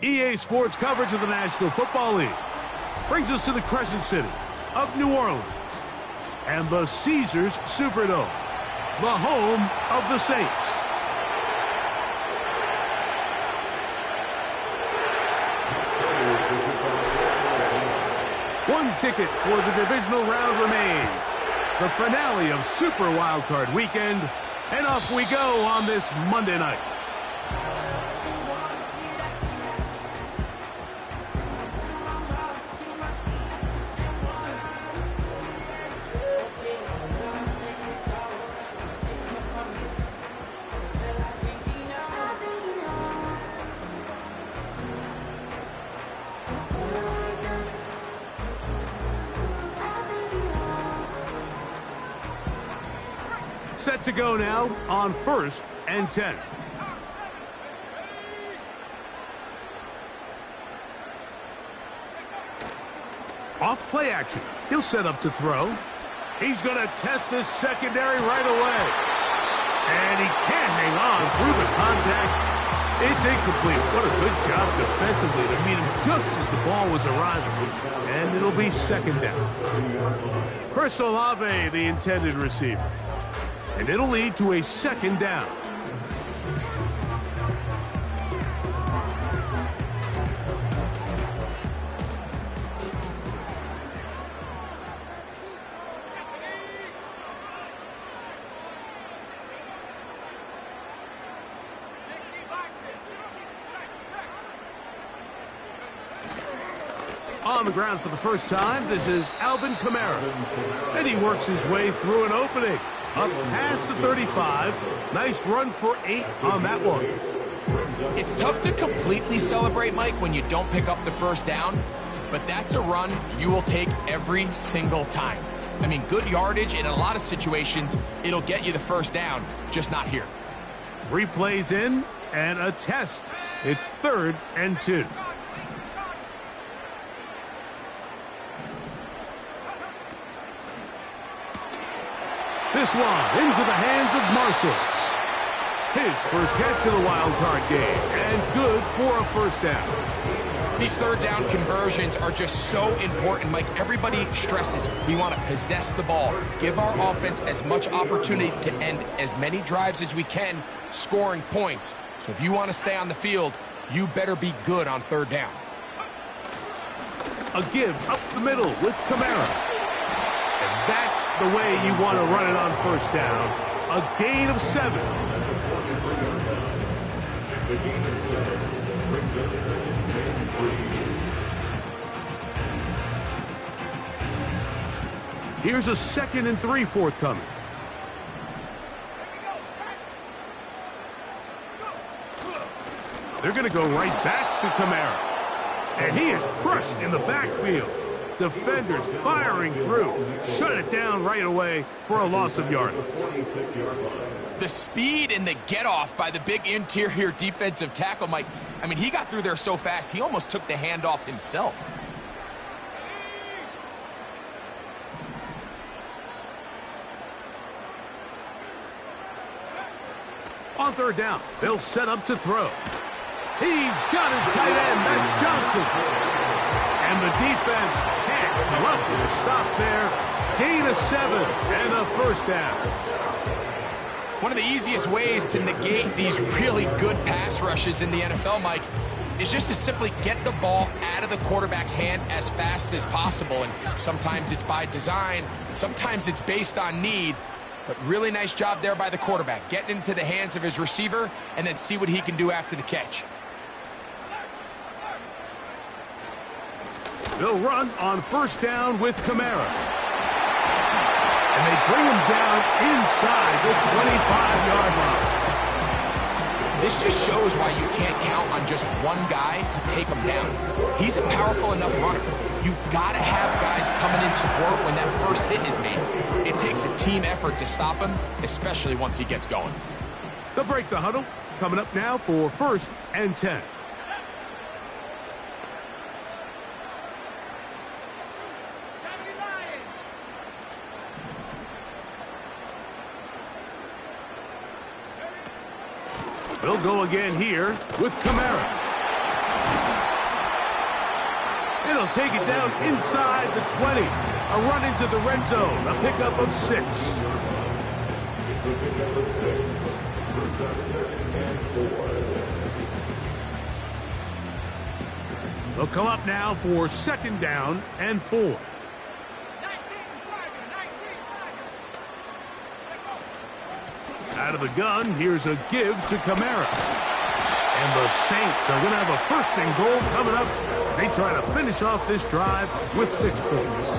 EA Sports coverage of the National Football League brings us to the Crescent City of New Orleans and the Caesars Superdome, the home of the Saints. One ticket for the divisional round remains. The finale of Super Wildcard Weekend, and off we go on this Monday night. Set to go now on 1st and 10. Off play action. He'll set up to throw. He's going to test this secondary right away. And he can't hang on through the contact. It's incomplete. What a good job defensively to meet him just as the ball was arriving. And it'll be 2nd down. Chris Olave, the intended receiver. And it'll lead to a 2nd down. On the ground for the first time, this is Alvin Kamara. And he works his way through an opening. Up past the 35. Nice run for 8 on that one. It's tough to completely celebrate, Mike, when you don't pick up the first down. But that's a run you will take every single time. I mean, good yardage, and in a lot of situations, it'll get you the first down, just not here. 3 plays in and a test. It's 3rd and 2. This one into the hands of Marshall. His first catch of the wild card game, and good for a 1st down. These 3rd down conversions are just so important, Mike. Everybody stresses we want to possess the ball, give our offense as much opportunity to end as many drives as we can, scoring points. So if you want to stay on the field, you better be good on 3rd down. A give up the middle with Kamara. And that's the way you want to run it on 1st down. A gain of 7. Here's a 2nd and 3 forthcoming. They're going to go right back to Kamara. And he is crushed in the backfield. Defenders firing through. Shut it down right away for a loss of yardage. The speed and the get-off by the big interior defensive tackle, Mike. I mean, he got through there so fast, he almost took the handoff himself. On 3rd down, they'll set up to throw. He's got his tight end. That's Johnson. And the defense can't come up with a stop there. Gain of 7 and a 1st down. One of the easiest ways to negate these really good pass rushes in the NFL, Mike, is just to simply get the ball out of the quarterback's hand as fast as possible. And sometimes it's by design, sometimes it's based on need. But really nice job there by the quarterback, getting into the hands of his receiver and then see what he can do after the catch. They'll run on 1st down with Kamara. And they bring him down inside the 25-yard line. This just shows why you can't count on just one guy to take him down. He's a powerful enough runner. You've got to have guys coming in support when that first hit is made. It takes a team effort to stop him, especially once he gets going. They'll break the huddle. Coming up now for 1st and 10. They'll go again here with Kamara. And he'll take it down inside the 20. A run into the red zone. A pickup of 6. It's a pickup of 6. First down, 2nd and 4. They'll come up now for 2nd down and 4. Out of the gun, here's a give to Kamara. And the Saints are going to have a 1st and goal coming up. They try to finish off this drive with 6 points.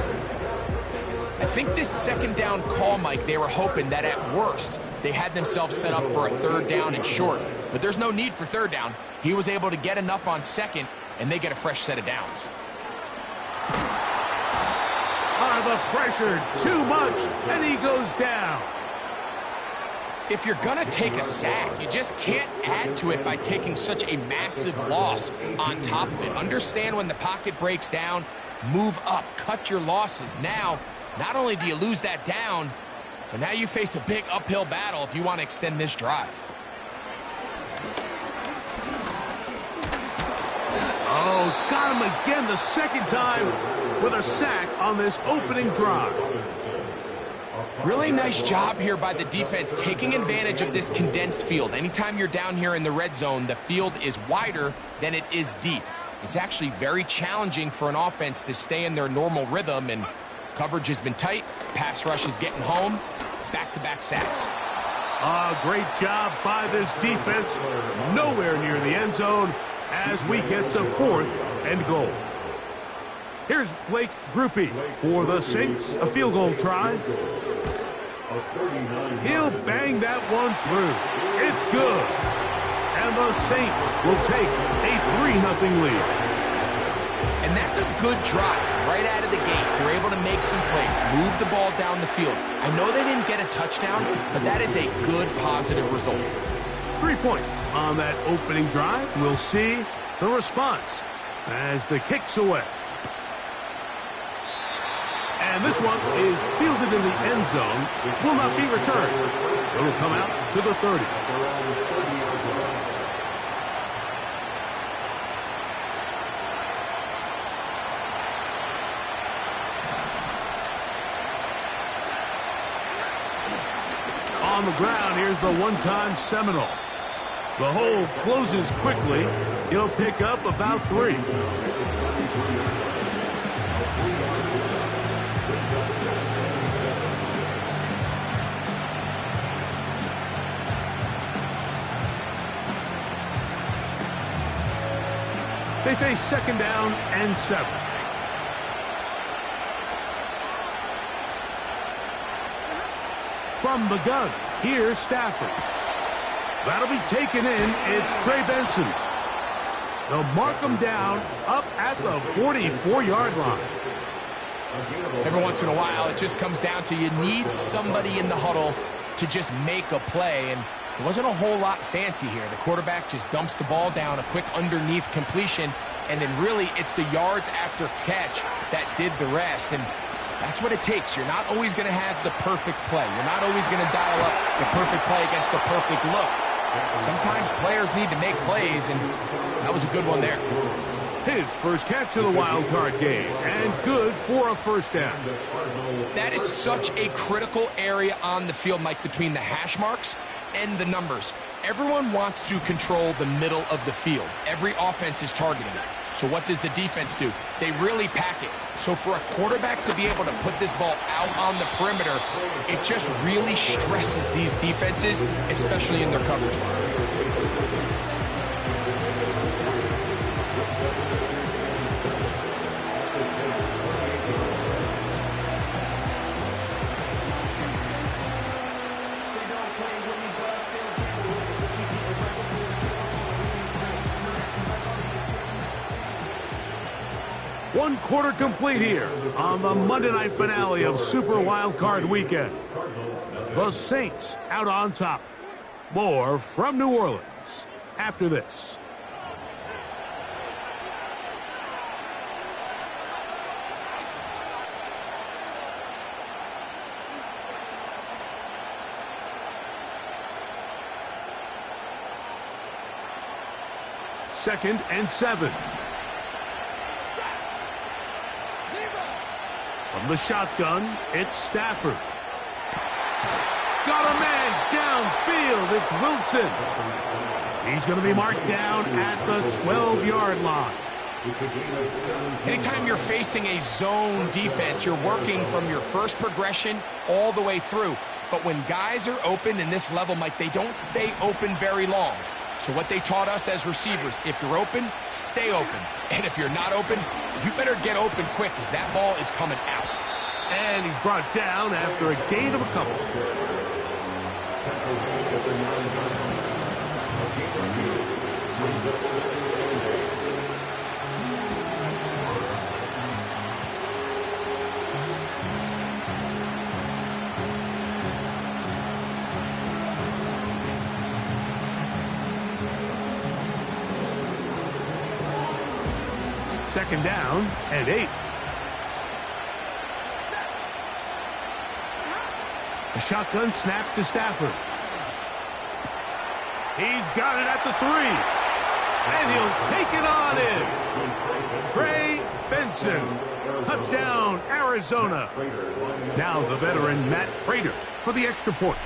I think this 2nd down call, Mike, they were hoping that at worst they had themselves set up for a 3rd down and short. But there's no need for 3rd down. He was able to get enough on 2nd, and they get a fresh set of downs. The pressure, too much, and he goes down. If you're going to take a sack, you just can't add to it by taking such a massive loss on top of it. Understand when the pocket breaks down, move up, cut your losses. Now, not only do you lose that down, but now you face a big uphill battle if you want to extend this drive. Oh, got him again the 2nd time with a sack on this opening drive. Really nice job here by the defense taking advantage of this condensed field. Anytime you're down here in the red zone, the field is wider than it is deep. It's actually very challenging for an offense to stay in their normal rhythm, and coverage has been tight. Pass rush is getting home. Back-to-back sacks. Great job by this defense. Nowhere near the end zone as we get to 4th and goal. Here's Blake Grupe for the Saints. A field goal try. He'll bang that one through. It's good. And the Saints will take a 3-0 lead. And that's a good drive right out of the gate. They're able to make some plays, move the ball down the field. I know they didn't get a touchdown, but that is a good positive result. 3 points on that opening drive. We'll see the response as the kick's away. And this one is fielded in the end zone. Will not be returned. It'll come out to the 30. On the ground, here's the one-time Seminole. The hole closes quickly. He'll pick up about 3. They face 2nd down and 7. From the gun, here's Stafford. That'll be taken in. It's Trey Benson. They'll mark him down up at the 44-yard line. Every once in a while, it just comes down to you need somebody in the huddle to just make a play, and it wasn't a whole lot fancy here. The quarterback just dumps the ball down, a quick underneath completion, and then really it's the yards after catch that did the rest. And that's what it takes. You're not always going to have the perfect play. You're not always going to dial up the perfect play against the perfect look. Sometimes players need to make plays, and that was a good one there. His first catch of the wild card game, and good for a 1st down. That is such a critical area on the field, Mike, between the hash marks and the numbers. Everyone wants to control the middle of the field. Every offense is targeting it. So what does the defense do? They really pack it. So for a quarterback to be able to put this ball out on the perimeter, it just really stresses these defenses, especially in their coverages. One quarter complete here on the Monday night finale of Super Wild Card Weekend. The Saints out on top. More from New Orleans after this. 2nd and 7. From the shotgun, it's Stafford. Got a man downfield. It's Wilson. He's going to be marked down at the 12-yard line. Anytime you're facing a zone defense, you're working from your first progression all the way through. But when guys are open in this level, Mike, they don't stay open very long. So what they taught us as receivers, if you're open, stay open. And if you're not open, you better get open quick because that ball is coming out. And he's brought down after a gain of a couple. Second down and 8. A shotgun snap to Stafford. He's got it at the 3. And he'll take it on in. Trey Benson. Touchdown, Arizona. Now the veteran Matt Prater for the extra point.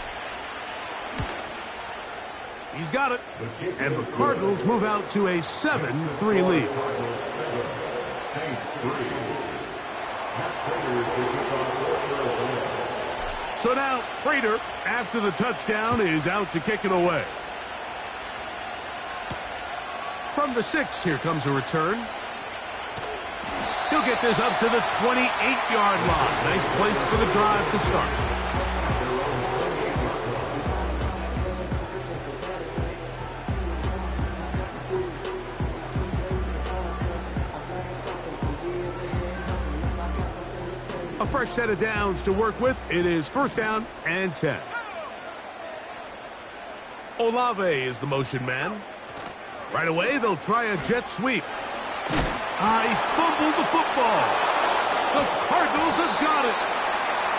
He's got it. And the Cardinals move out to a 7-3 lead. So now Prater, after the touchdown, is out to kick it away. From the 6, here comes a return. He'll get this up to the 28-yard line. Nice place for the drive to start. A fresh set of downs to work with. It is 1st down and 10. Olave is the motion man. Right away, they'll try a jet sweep. He fumbled the football. The Cardinals have got it.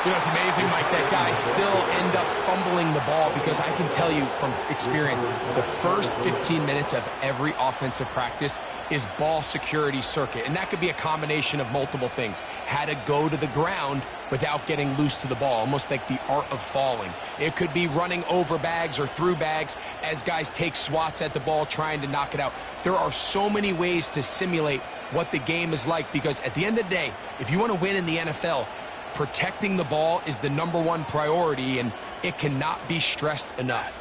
You know, it's amazing, Mike, that guys still end up fumbling the ball because I can tell you from experience, the first 15 minutes of every offensive practice is ball security circuit. And that could be a combination of multiple things. How to go to the ground without getting loose to the ball, almost like the art of falling. It could be running over bags or through bags as guys take swats at the ball trying to knock it out. There are so many ways to simulate what the game is like because at the end of the day, if you want to win in the NFL, protecting the ball is the #1 priority, and it cannot be stressed enough.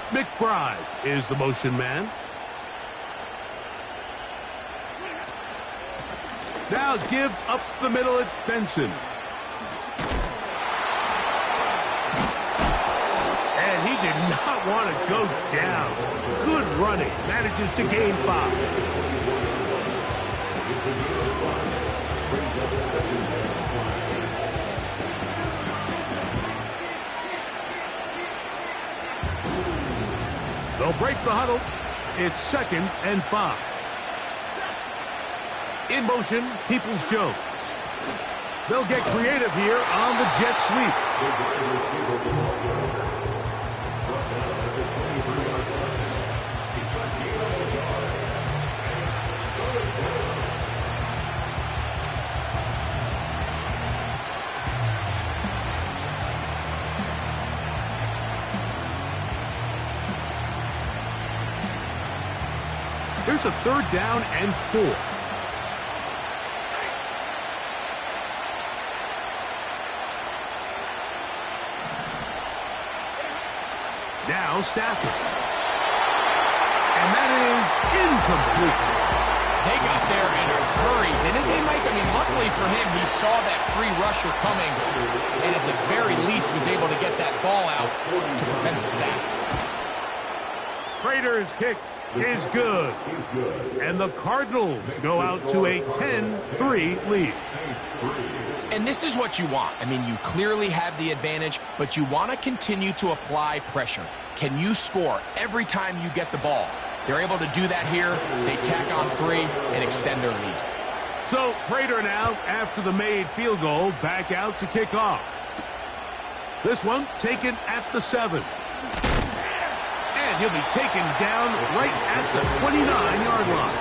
McBride is the motion man. Now give up the middle, it's Benson. And he did not want to go down. Good running, manages to gain 5. They'll break the huddle. It's 2nd and 5. In motion, Peoples-Jones. They'll get creative here on the jet sweep. Here's a 3rd down and 4. Now Stafford. And that is incomplete. They got there in a hurry, didn't they, Mike? I mean, luckily for him, he saw that free rusher coming and at the very least was able to get that ball out to prevent the sack. Prater's kick is good. And the Cardinals go out to a 10-3 lead. And this is what you want. I mean, you clearly have the advantage, but you want to continue to apply pressure. Can you score every time you get the ball? They're able to do that here. They tack on 3 and extend their lead. So Prater now, after the made field goal, back out to kick off. This one taken at the 7. And he'll be taken down right at the 29-yard line.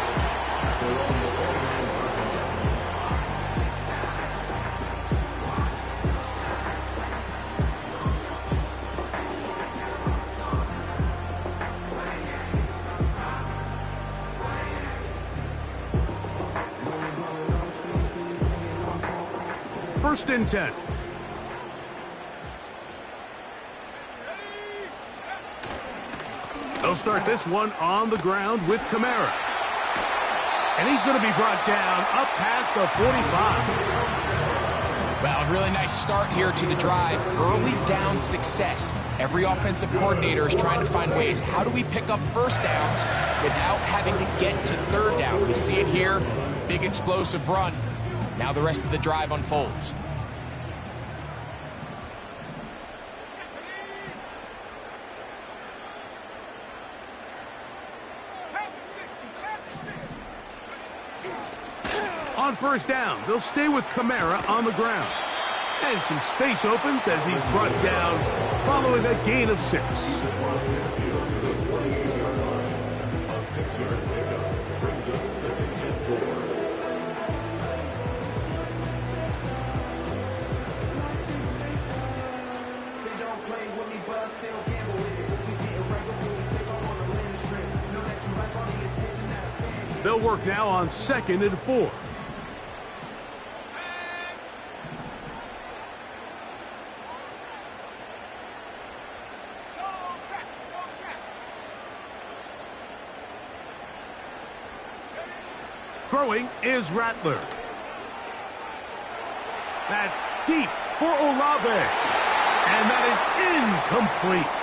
First and 10. They'll start this one on the ground with Kamara. And he's going to be brought down up past the 45. Well, a really nice start here to the drive. Early down success. Every offensive coordinator is trying to find ways. How do we pick up first downs without having to get to third down? We see it here. Big explosive run. Now the rest of the drive unfolds. On first down, they'll stay with Kamara on the ground. And some space opens as he's brought down following a gain of 6. They'll work now on 2nd and 4. Throwing is Rattler. That's deep for Olave. And that is incomplete.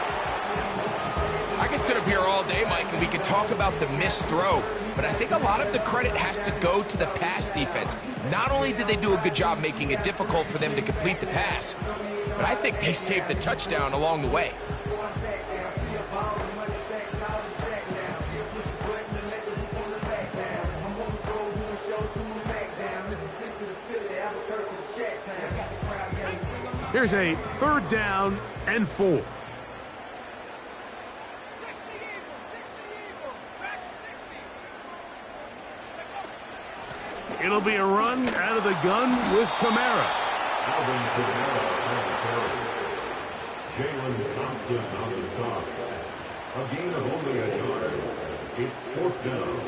I can sit up here all day, Mike, and we can talk about the missed throw, but I think a lot of the credit has to go to the pass defense. Not only did they do a good job making it difficult for them to complete the pass, but I think they saved the touchdown along the way. Here's a 3rd down and 4. It'll be a run out of the gun with Kamara. Alvin Kamara on the carry. Jalen Thompson on the stop. A gain of only a yard. It's 4th down.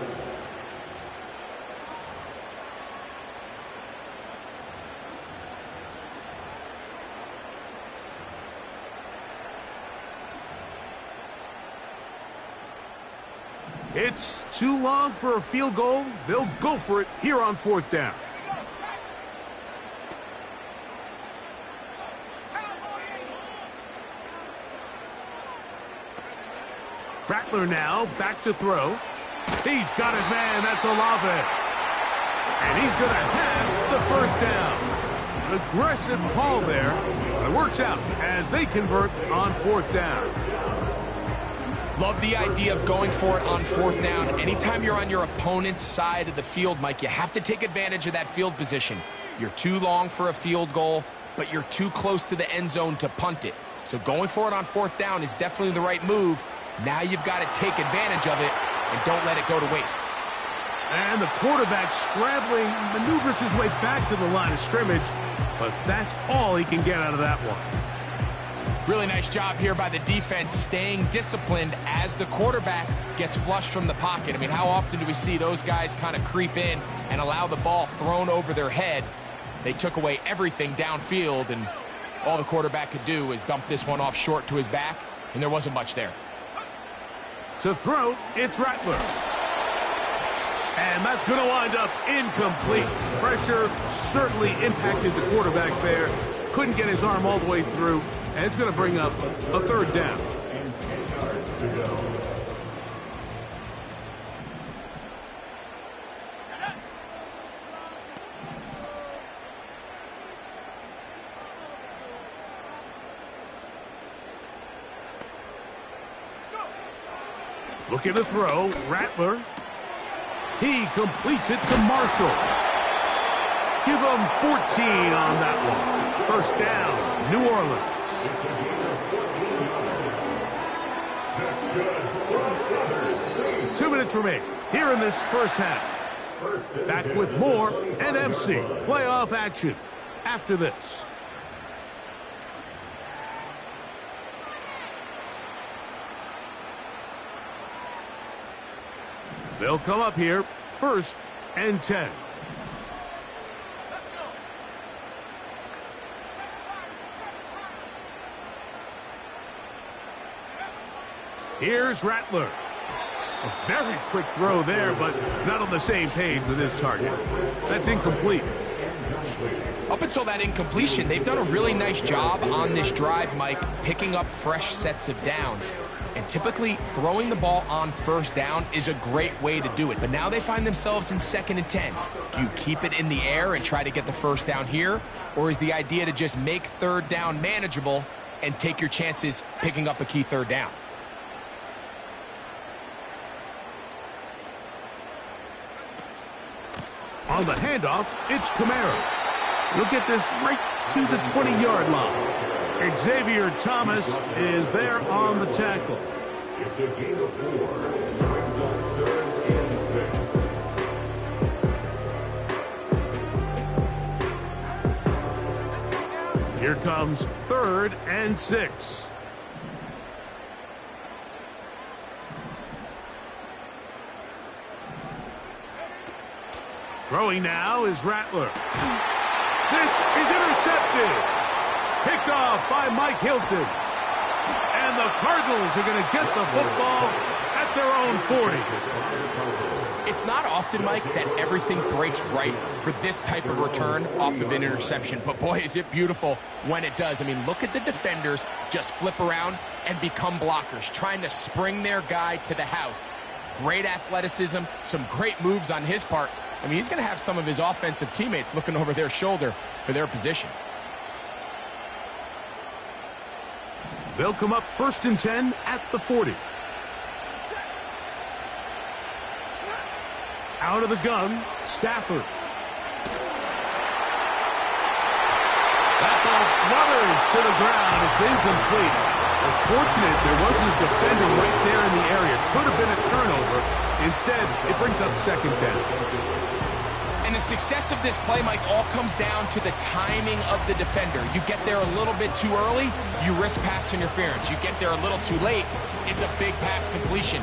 It's too long for a field goal. They'll go for it here on 4th down. Rattler now back to throw. He's got his man. That's Olave. And he's going to have the 1st down. An aggressive call there. But it works out as they convert on 4th down. Love the idea of going for it on 4th down. Anytime you're on your opponent's side of the field, Mike, you have to take advantage of that field position. You're too long for a field goal, but you're too close to the end zone to punt it. So going for it on 4th down is definitely the right move. Now you've got to take advantage of it and don't let it go to waste. And the quarterback scrambling, maneuvers his way back to the line of scrimmage, but that's all he can get out of that one. Really nice job here by the defense, staying disciplined as the quarterback gets flushed from the pocket. I mean, how often do we see those guys kind of creep in and allow the ball thrown over their head? They took away everything downfield, and all the quarterback could do was dump this one off short to his back, and there wasn't much there. To throw, it's Rattler. And that's going to wind up incomplete. Pressure certainly impacted the quarterback there. Couldn't get his arm all the way through. And it's going to bring up a 3rd down. And 10 yards to go. Looking to throw, Rattler. He completes it to Marshall. Give him 14 on that one. First down, New Orleans. That's good. 2 minutes remain here in this first half. Back with more NFC playoff action after this. They'll come up here, 1st and 10. Here's Rattler. A very quick throw there, but not on the same page with his target. That's incomplete. Up until that incompletion, they've done a really nice job on this drive, Mike, picking up fresh sets of downs. And typically, throwing the ball on first down is a great way to do it. But now they find themselves in 2nd and 10. Do you keep it in the air and try to get the first down here? Or is the idea to just make 3rd down manageable and take your chances picking up a key 3rd down? On the handoff, it's Kamara. He'll get this right to the 20-yard line. Xavier Thomas is there on the tackle. It's a gain of 4. Brings up 3rd and 6. Here comes 3rd and 6. Throwing now is Rattler. This is intercepted. Picked off by Mike Hilton. And the Cardinals are going to get the football at their own 40. It's not often, Mike, that everything breaks right for this type of return off of an interception. But boy, is it beautiful when it does. I mean, look at the defenders just flip around and become blockers, trying to spring their guy to the house. Great athleticism, some great moves on his part. I mean, he's going to have some of his offensive teammates looking over their shoulder for their position. They'll come up 1st and 10 at the 40. Out of the gun, Stafford. That ball flutters to the ground. It's incomplete. Fortunate there wasn't a defender right there in the area. Could have been a turnover. Instead, it brings up 2nd down. And the success of this play, Mike, all comes down to the timing of the defender. You get there a little bit too early, you risk pass interference. You get there a little too late, it's a big pass completion.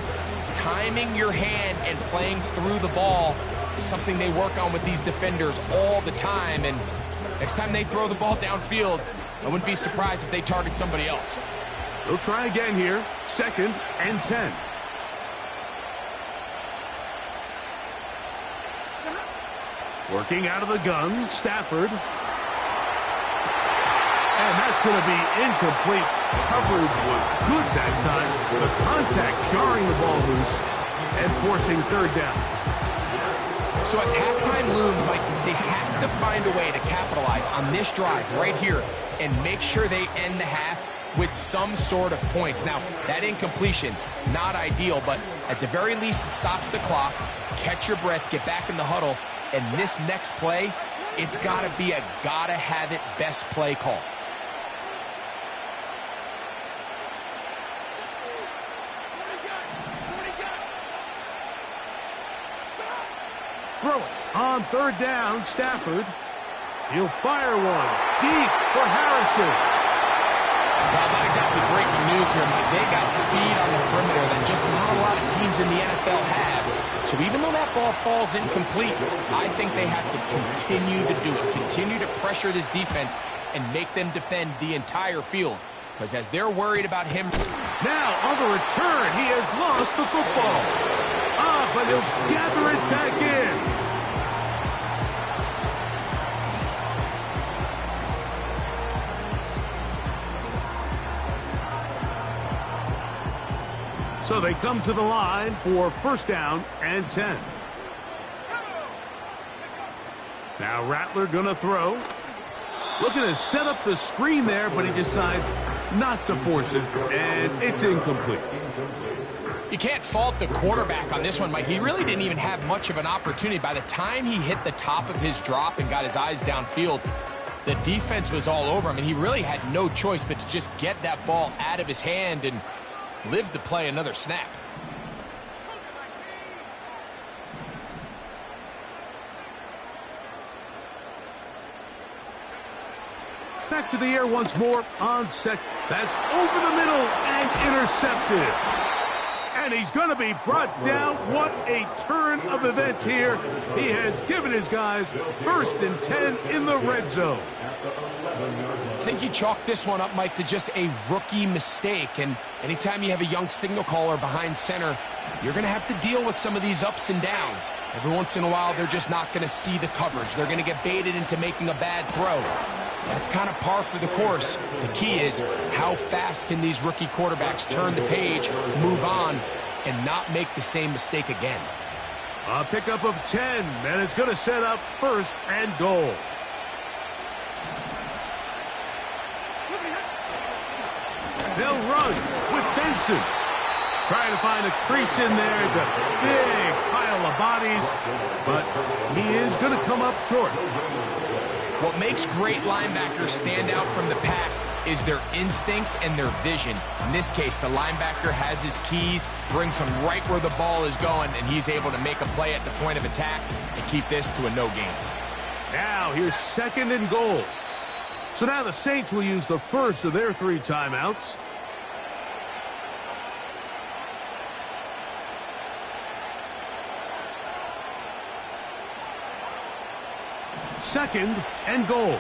Timing your hand and playing through the ball is something they work on with these defenders all the time. And next time they throw the ball downfield, I wouldn't be surprised if they target somebody else. They'll try again here, 2nd and 10. Working out of the gun, Stafford. And that's going to be incomplete. Coverage was good that time. The contact jarring the ball loose and forcing 3rd down. So as halftime looms, Mike, they have to find a way to capitalize on this drive right here and make sure they end the half with some sort of points. Now, that incompletion, not ideal, but at the very least, it stops the clock. Catch your breath, get back in the huddle, and this next play, it's got to be a gotta-have-it best play call. Throw it on 3rd down, Stafford. He'll fire one deep for Harrison. Well, not exactly breaking news here, Mike. They got speed on the perimeter that just not a lot of teams in the NFL have. So even though that ball falls incomplete, I think they have to continue to do it, continue to pressure this defense and make them defend the entire field. Because as they're worried about him... Now, on the return, he has lost the football. But he'll gather it back in. So they come to the line for 1st down and 10. Now Rattler gonna throw. Looking to set up the screen there, but he decides not to force it, and it's incomplete. You can't fault the quarterback on this one, Mike. He really didn't even have much of an opportunity. By the time he hit the top of his drop and got his eyes downfield, The defense was all over him, and he really had no choice but to just get that ball out of his hand and live to play another snap. Back to the air once more on set. That's over the middle and intercepted. And he's going to be brought down. What a turn of events here. He has given his guys 1st and 10 in the red zone. I think you chalk this one up, Mike, to just a rookie mistake. And anytime you have a young signal caller behind center, you're going to have to deal with some of these ups and downs. Every once in a while, they're just not going to see the coverage. They're going to get baited into making a bad throw. That's kind of par for the course. The key is how fast can these rookie quarterbacks turn the page, move on, and not make the same mistake again. A pickup of 10, and it's going to set up 1st and goal. They'll run with Benson. Trying to find a crease in there. It's a big pile of bodies, but he is going to come up short. What makes great linebackers stand out from the pack is their instincts and their vision. In this case, the linebacker has his keys, brings him right where the ball is going, and he's able to make a play at the point of attack and keep this to a no gain. Now here's 2nd and goal. So now the Saints will use the first of their 3 timeouts. Second and goal.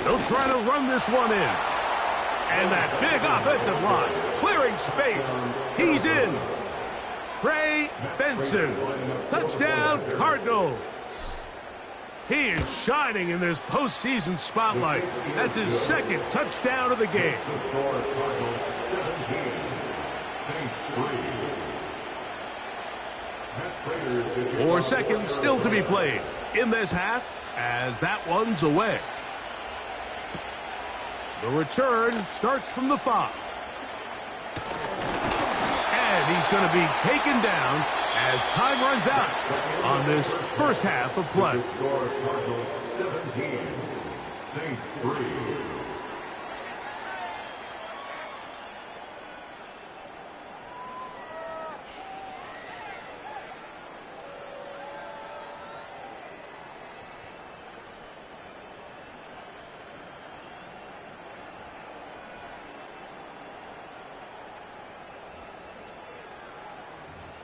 They'll try to run this one in. And that big offensive line clearing space. He's in. Trey Benson. Touchdown, Cardinals. He is shining in this postseason spotlight. That's his 2nd touchdown of the game. 4 seconds still to be played in this half as that one's away. The return starts from the 5. And he's going to be taken down as time runs out on this first half of play. Cardinals 17, Saints 3.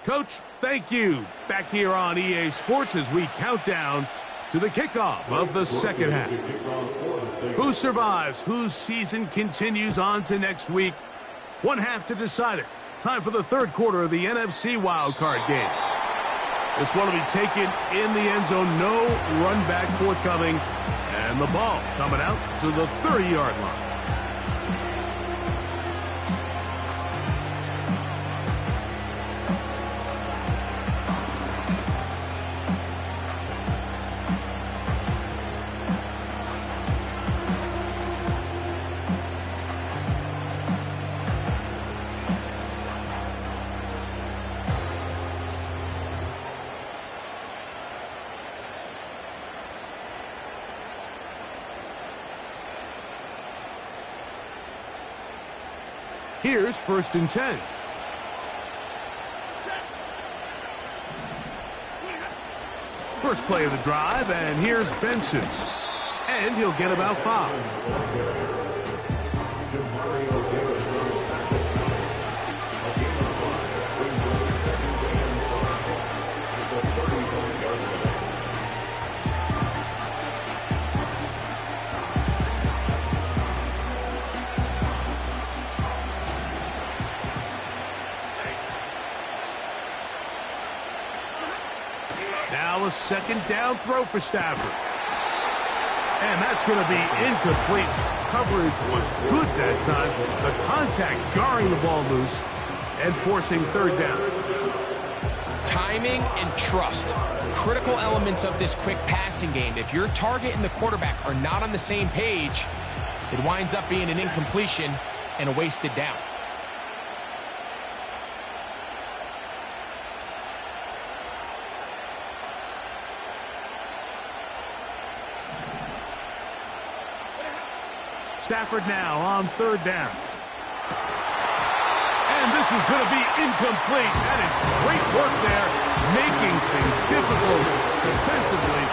Coach, thank you. Back here on EA Sports as we count down to the kickoff of the second half. Who survives? Whose season continues on to next week? One half to decide it. Time for the 3rd quarter of the NFC wildcard game. This one will be taken in the end zone. No run back forthcoming. And the ball coming out to the 30-yard line. Here's 1st and 10. First play of the drive, and here's Benson. And he'll get about 5. Now a 2nd down throw for Stafford. And that's going to be incomplete. Coverage was good that time. The contact jarring the ball loose and forcing 3rd down. Timing and trust, critical elements of this quick passing game. If your target and the quarterback are not on the same page, it winds up being an incompletion and a wasted down. Stafford now on third down. And this is going to be incomplete. That is great work there, making things difficult defensively.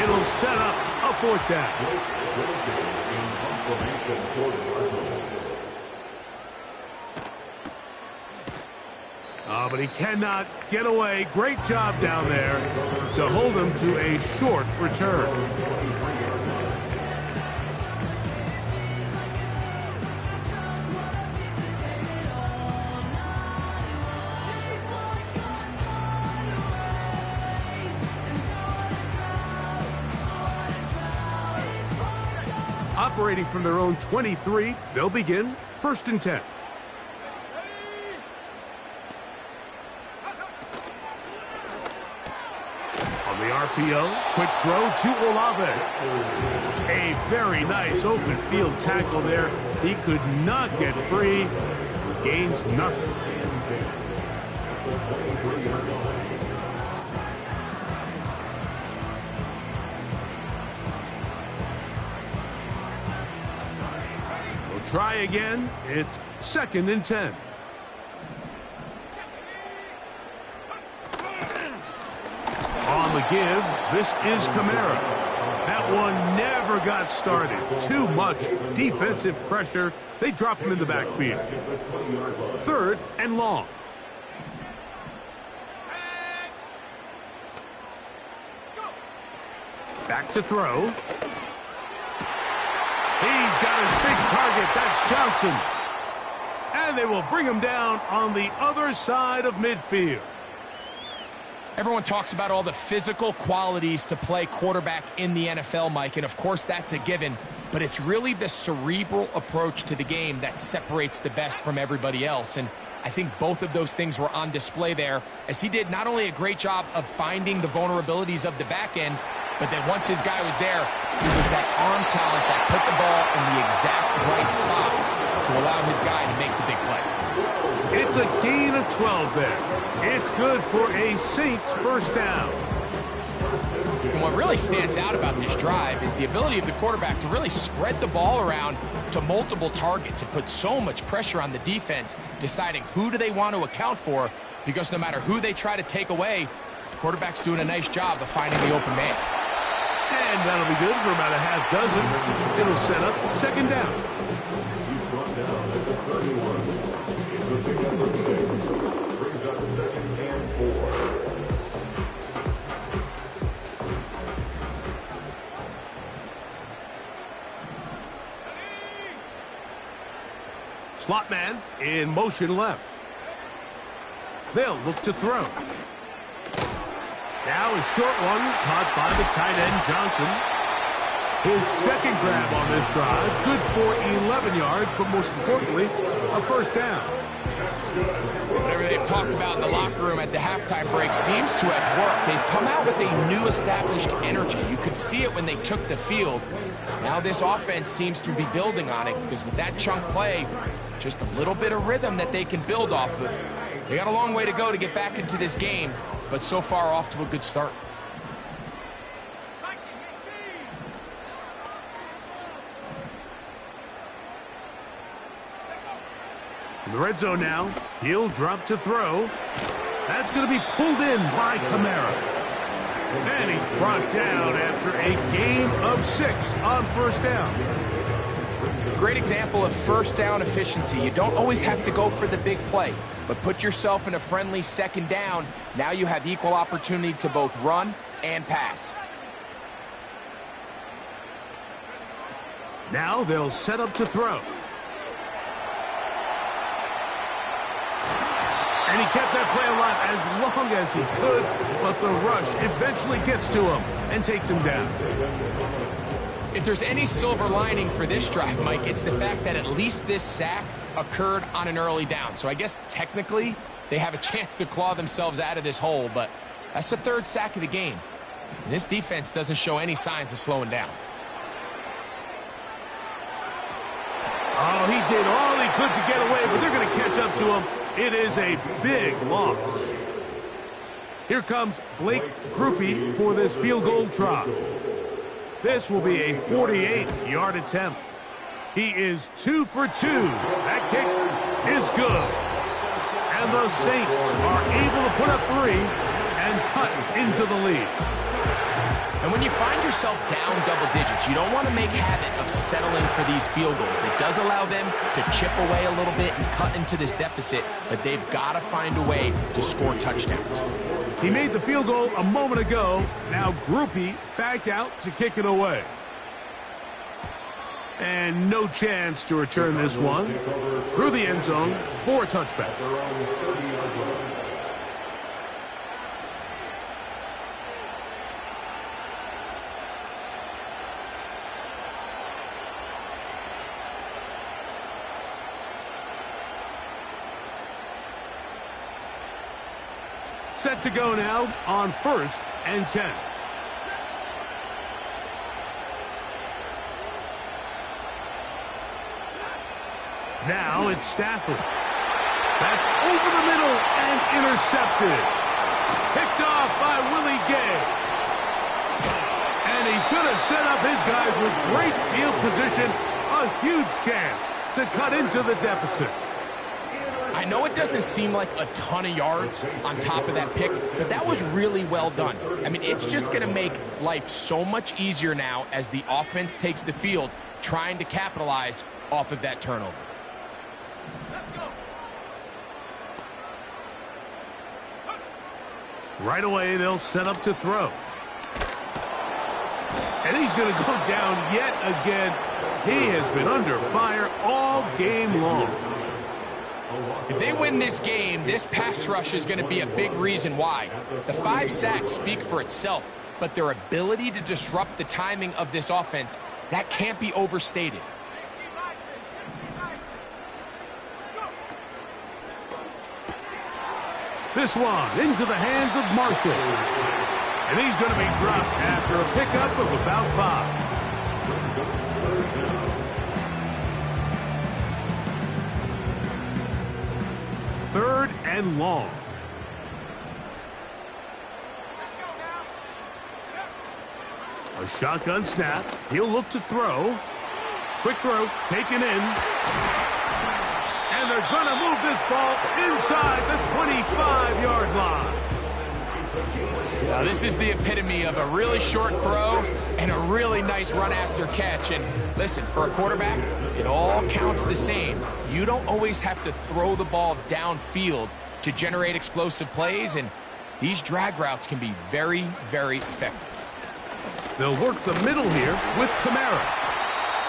It'll set up a fourth down. Oh, but he cannot get away. Great job down there to hold him to a short return. Operating from their own 23, they'll begin 1st and 10. On the RPO, quick throw to Olave. A very nice open field tackle there. He could not get free. Gains nothing. Try again. It's 2nd and 10. On the give, this is Kamara. That one never got started. Too much defensive pressure. They drop him in the backfield. 3rd and long. Back to throw. He's got his big target. That's Johnson. And they will bring him down on the other side of midfield. Everyone talks about all the physical qualities to play quarterback in the NFL, Mike, and of course that's a given, but it's really the cerebral approach to the game that separates the best from everybody else, and I think both of those things were on display there, as he did not only a great job of finding the vulnerabilities of the back end, but then once his guy was there, it was that arm talent that put the ball in the exact right spot to allow his guy to make the big play. It's a gain of 12 there. It's good for a Saints first down. And what really stands out about this drive is the ability of the quarterback to really spread the ball around to multiple targets and put so much pressure on the defense, deciding who do they want to account for, because no matter who they try to take away, the quarterback's doing a nice job of finding the open man. And that'll be good for about a half dozen. It'll set up 2nd down. He's brought down at the 31. It's a big number 6. Brings up 2nd and 4. Slot man in motion left. They'll look to throw. Now a short one caught by the tight end Johnson. His 2nd grab on this drive, good for 11 yards, but most importantly, a first down. Whatever they've talked about in the locker room at the halftime break seems to have worked. They've come out with a new established energy. You could see it when they took the field. Now this offense seems to be building on it, because with that chunk play, just a little bit of rhythm that they can build off of. They got a long way to go to get back into this game, but so far off to a good start. In the red zone now, he'll drop to throw. That's going to be pulled in by Kamara. And he's brought down after a gain of 6 on first down. Great example of first down efficiency. You don't always have to go for the big play, but put yourself in a friendly 2nd down. Now you have equal opportunity to both run and pass. Now they'll set up to throw. And he kept that play alive as long as he could, but the rush eventually gets to him and takes him down. If there's any silver lining for this drive, Mike, it's the fact that at least this sack occurred on an early down. So I guess technically they have a chance to claw themselves out of this hole, but that's the 3rd sack of the game. And this defense doesn't show any signs of slowing down. Oh, he did all he could to get away, but they're going to catch up to him. It is a big loss. Here comes Blake Grupe for this field goal try. This will be a 48-yard attempt. He is 2 for 2. That kick is good. And the Saints are able to put up 3 and cut into the lead. And when you find yourself down double digits, you don't want to make habit of settling for these field goals. It does allow them to chip away a little bit and cut into this deficit, but they've got to find a way to score touchdowns. He made the field goal a moment ago. Now Groupie back out to kick it away. And no chance to return this one. Through the end zone for a touchback. Set to go now on 1st and 10. Now it's Stafford. That's over the middle and intercepted. Picked off by Willie Gay. And he's going to set up his guys with great field position. A huge chance to cut into the deficit. I know it doesn't seem like a ton of yards on top of that pick, but that was really well done. I mean, it's just going to make life so much easier now as the offense takes the field, trying to capitalize off of that turnover. Right away, they'll set up to throw. And he's going to go down yet again. He has been under fire all game long. If they win this game, this pass rush is going to be a big reason why. The 5 sacks speak for itself, but their ability to disrupt the timing of this offense, that can't be overstated. This one into the hands of Marshall. And he's going to be dropped after a pickup of about 5. Third and long. A shotgun snap. He'll look to throw. Quick throw, taken in. And they're going to move this ball inside the 25-yard line. Now, this is the epitome of a really short throw and a really nice run after catch. And listen, for a quarterback, it all counts the same. You don't always have to throw the ball downfield to generate explosive plays, and these drag routes can be very, very effective. They'll work the middle here with Kamara.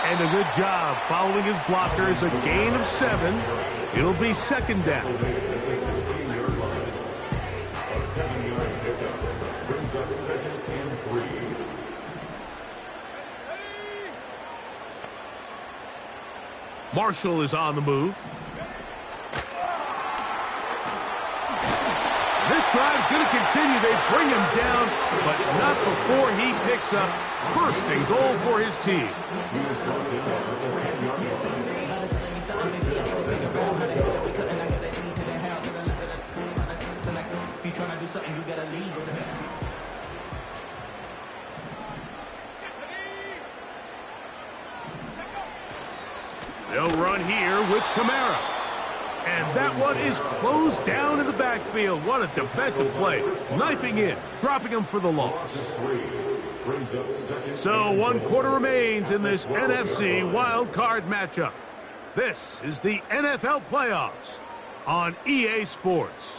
And a good job following his blockers, a gain of 7. It'll be 2nd down. Marshall is on the move. This drive's going to continue. They bring him down, but not before he picks up 1st and goal for his team. They'll run here with Kamara. And that one is closed down in the backfield. What a defensive play. Knifing in, dropping him for the loss. So 1 quarter remains in this NFC wild card matchup. This is the NFL playoffs on EA Sports.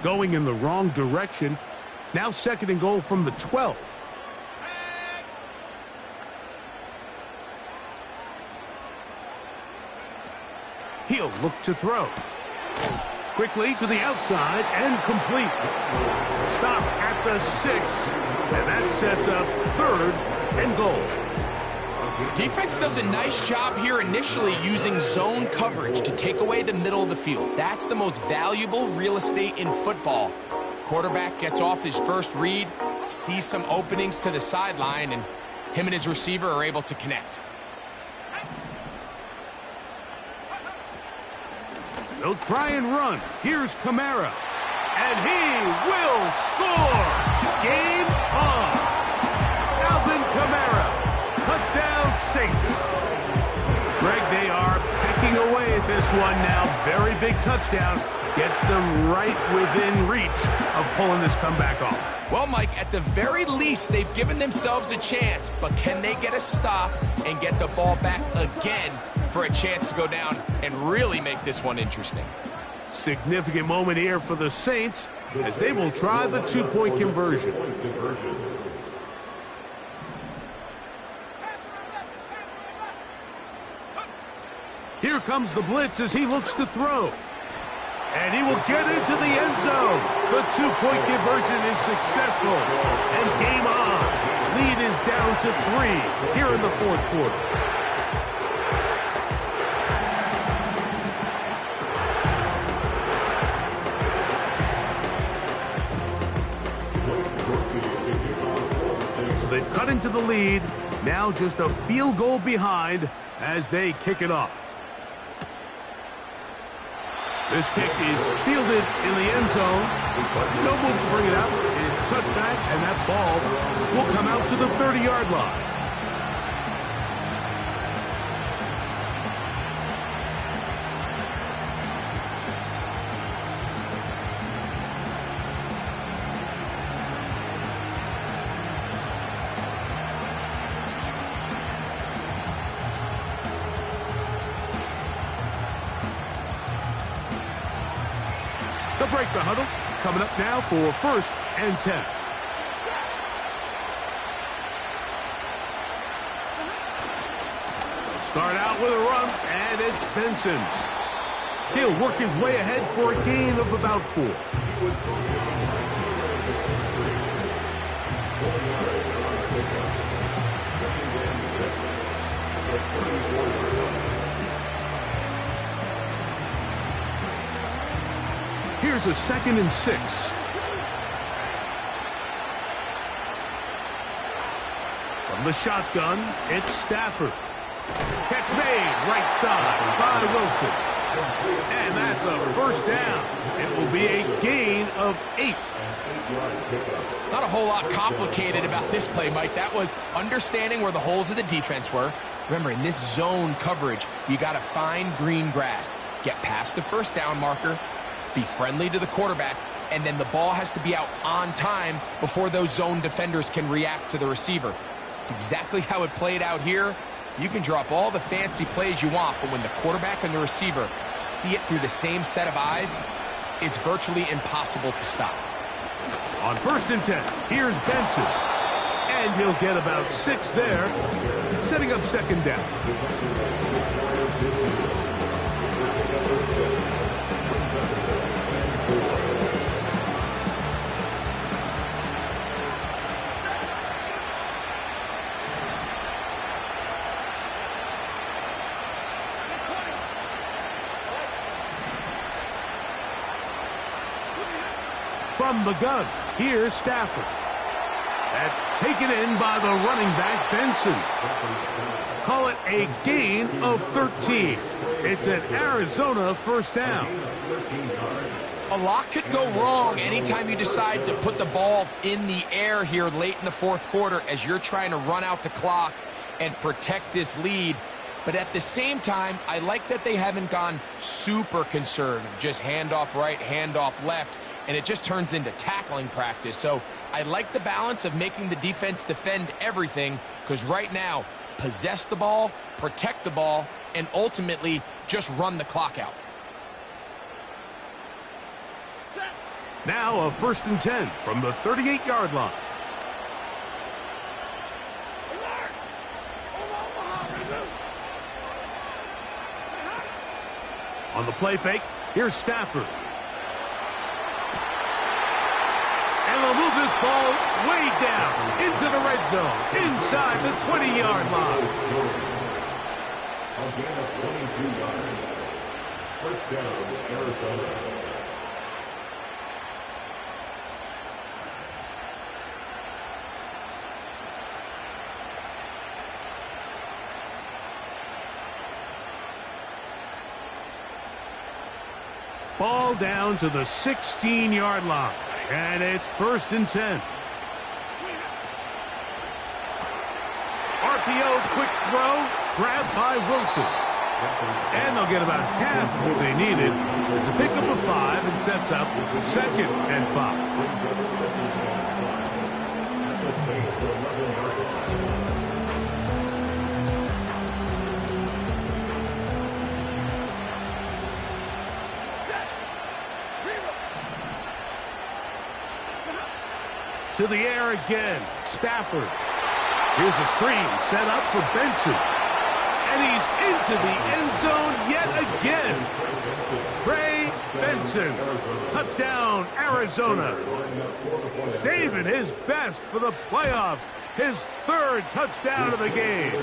Going in the wrong direction. Now 2nd and goal from the 12. He'll look to throw. Quickly to the outside and complete. Stop at the 6. And that sets up 3rd and goal. Defense does a nice job here initially using zone coverage to take away the middle of the field. That's the most valuable real estate in football. Quarterback gets off his first read, sees some openings to the sideline, and him and his receiver are able to connect. They'll try and run. Here's Kamara. And he will score. Game on. Alvin Kamara. Touchdown, Saints. Greg, they are pecking away at this one now. Very big touchdown. Gets them right within reach of pulling this comeback off. Well, Mike, at the very least, they've given themselves a chance, but can they get a stop and get the ball back again for a chance to go down and really make this one interesting? Significant moment here for the Saints as they will try the two-point conversion. Here comes the blitz as he looks to throw. And he will get into the end zone. The two-point conversion is successful. And game on. Lead is down to 3 here in the fourth quarter. So they've cut into the lead. Now just a field goal behind as they kick it off. This kick is fielded in the end zone, but no move to bring it out. It's touchback, and that ball will come out to the 30-yard line. They'll break the huddle. Coming up now for 1st and 10. They'll start out with a run, and it's Benson. He'll work his way ahead for a gain of about 4. Here's a 2nd and 6. From the shotgun, it's Stafford. Catch made, right side by Wilson. And that's a 1st down. It will be a gain of 8. Not a whole lot complicated about this play, Mike. That was understanding where the holes of the defense were. Remember, in this zone coverage, you got to find green grass. Get past the 1st down marker. Be friendly to the quarterback, and then the ball has to be out on time before those zone defenders can react to the receiver. It's exactly how it played out here. You can drop all the fancy plays you want, but when the quarterback and the receiver see it through the same set of eyes, it's virtually impossible to stop. On 1st and 10, here's Benson. And he'll get about 6 there, setting up 2nd down. From the gun, here's Stafford. That's taken in by the running back, Benson. Call it a gain of 13. It's an Arizona 1st down. A lot could go wrong anytime you decide to put the ball in the air here late in the 4th quarter as you're trying to run out the clock and protect this lead. But at the same time, I like that they haven't gone super conservative. Just handoff right, handoff left. And it just turns into tackling practice. So I like the balance of making the defense defend everything, because right now, possess the ball, protect the ball, and ultimately just run the clock out. Now a 1st and 10 from the 38-yard line. On the play fake, here's Stafford. And they'll move this ball way down into the red zone, inside the 20-yard line. A gain of 22 yards. 1st down, Arizona. Ball down to the 16-yard line. And it's 1st and 10. RPO quick throw. Grabbed by Wilson. And they'll get about half of what they needed. It's a pickup of 5 and sets up 2nd and 5. To the air again. Stafford. Here's a screen set up for Benson. And he's into the end zone yet again. Trey Benson. Touchdown, Arizona. Saving his best for the playoffs. His 3rd touchdown of the game.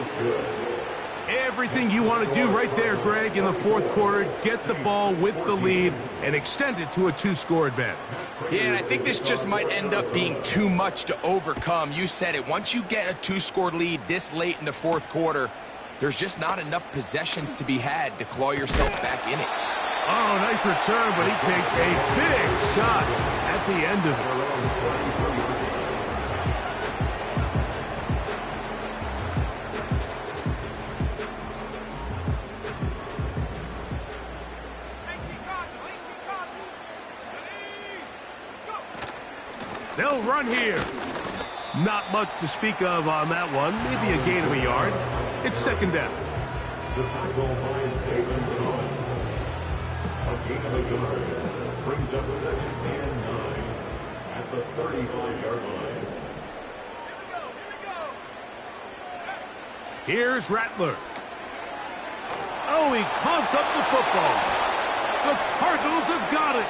Everything you want to do right there, Greg, in the 4th quarter. Get the ball with the lead and extend it to a 2-score advantage. Yeah, and I think this just might end up being too much to overcome. You said it. Once you get a 2-score lead this late in the 4th quarter, there's just not enough possessions to be had to claw yourself back in it. Oh, nice return, but he takes a big shot at the end of it. They'll run here. Not much to speak of on that one. Maybe a gain of a yard. It's 2nd down. The tackle by Saban Cohen. A gain of a yard brings up 2nd and 9 at the 35-yard line. Here's Rattler. Oh, he coughs up the football. The Cardinals have got it.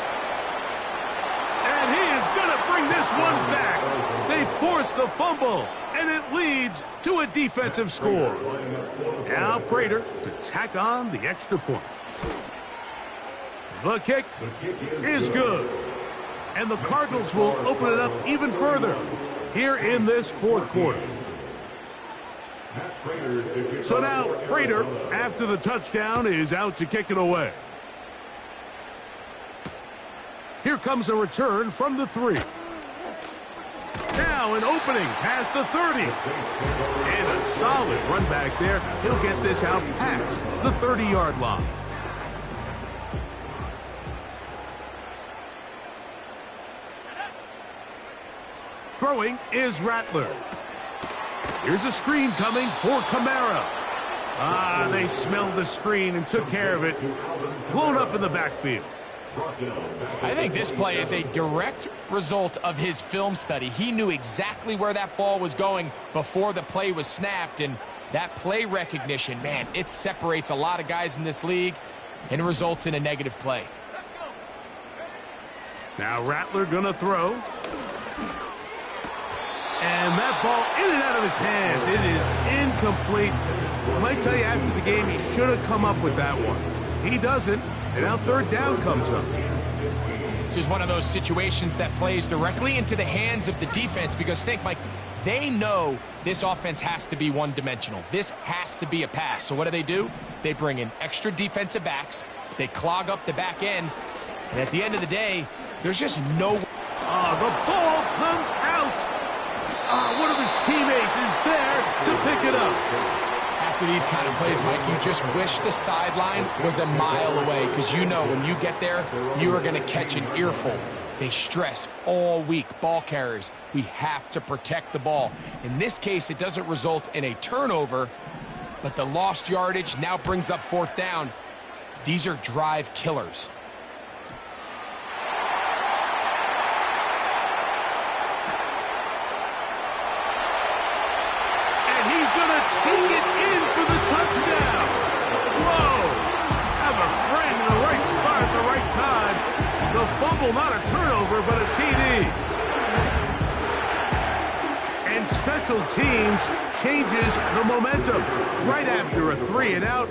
And he is going to bring this one back. They force the fumble, and it leads to a defensive score. Now Prater to tack on the extra point. The kick is good. And the Cardinals will open it up even further here in this 4th quarter. So now Prater, after the touchdown, is out to kick it away. Here comes a return from the 3. Now an opening past the 30. And a solid run back there. He'll get this out past the 30-yard line. Throwing is Rattler. Here's a screen coming for Kamara. They smelled the screen and took care of it. Blown up in the backfield. I think this play is a direct result of his film study. He knew exactly where that ball was going before the play was snapped, and that play recognition, man, it separates a lot of guys in this league and results in a negative play. Now Rattler gonna throw. And that ball in and out of his hands. It is incomplete. I might tell you after the game he should have come up with that one. He doesn't. And now 3rd down comes up. This is one of those situations that plays directly into the hands of the defense because think, Mike, they know this offense has to be one-dimensional. This has to be a pass. So what do? They bring in extra defensive backs. They clog up the back end. And at the end of the day, there's just no... The ball comes out. One of his teammates is there to pick it up. After these kind of plays, Mike, you just wish the sideline was a mile away because you know when you get there, you are going to catch an earful. They stress all week, ball carriers. We have to protect the ball. In this case, it doesn't result in a turnover, but the lost yardage now brings up 4th down. These are drive killers. Take it in for the touchdown. Whoa. Have a friend in the right spot at the right time. The fumble, not a turnover, but a TD. And special teams changes the momentum. Right after a 3-and-out,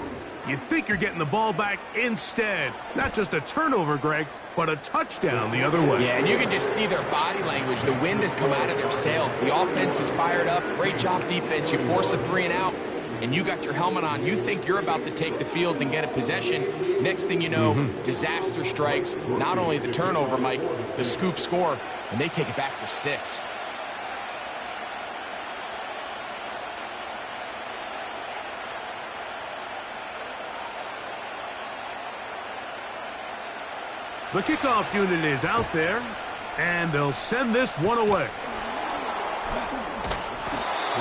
you think you're getting the ball back instead. Not just a turnover, Greg, but a touchdown the other way. Yeah, and you can just see their body language. The wind has come out of their sails. The offense is fired up. Great job, defense. You force a 3-and-out. and you got your helmet on, you think you're about to take the field and get a possession. Next thing you know, disaster strikes. Not only the turnover, Mike, the scoop score, and they take it back for 6. The kickoff unit is out there, and they'll send this one away.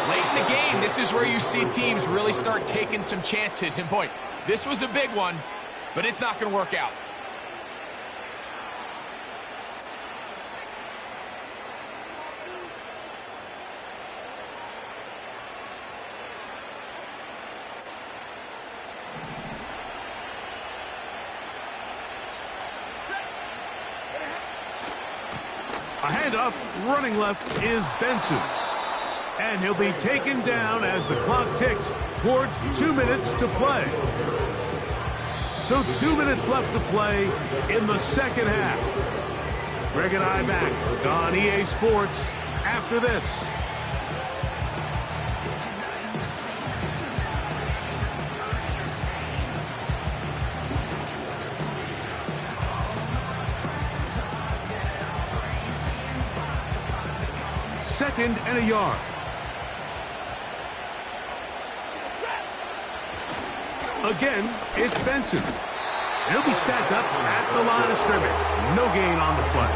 Late in the game, this is where you see teams really start taking some chances. And boy, this was a big one, but it's not going to work out. A handoff, running left is Benson. And he'll be taken down as the clock ticks towards 2 minutes to play. So 2 minutes left to play in the second half. Greg and I back on EA Sports after this. Second and a yard. Again, it's Benson. He'll be stacked up at the line of scrimmage. No gain on the play.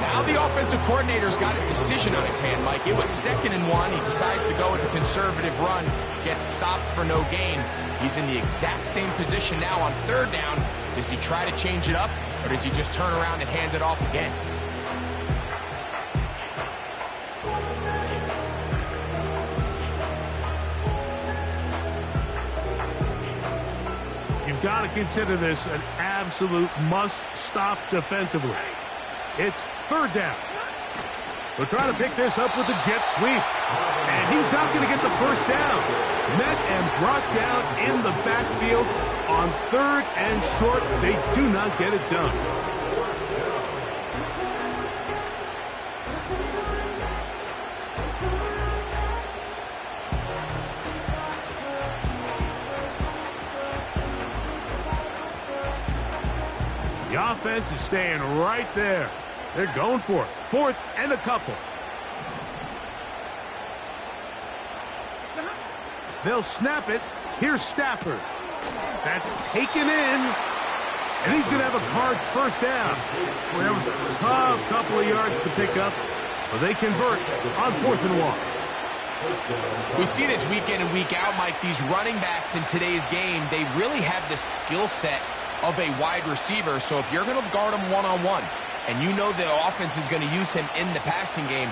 Now the offensive coordinator's got a decision on his hand, Mike. It was 2nd and 1. He decides to go with a conservative run, gets stopped for no gain. He's in the exact same position now on 3rd down. Does he try to change it up, or does he just turn around and hand it off again? Got to consider this an absolute must-stop defensively. It's 3rd down. They'll try to pick this up with the jet sweep. And he's not going to get the first down. Met and brought down in the backfield on 3rd and short. They do not get it done. The offense is staying right there. They're going for it. 4th and a couple. They'll snap it. Here's Stafford. That's taken in. And he's going to have a Cards first down. Well, that was a tough couple of yards to pick up. But they convert on 4th and 1. We see this week in and week out, Mike. These running backs in today's game, they really have the skill set of a wide receiver. So if you're going to guard him one-on-one and you know the offense is going to use him in the passing game,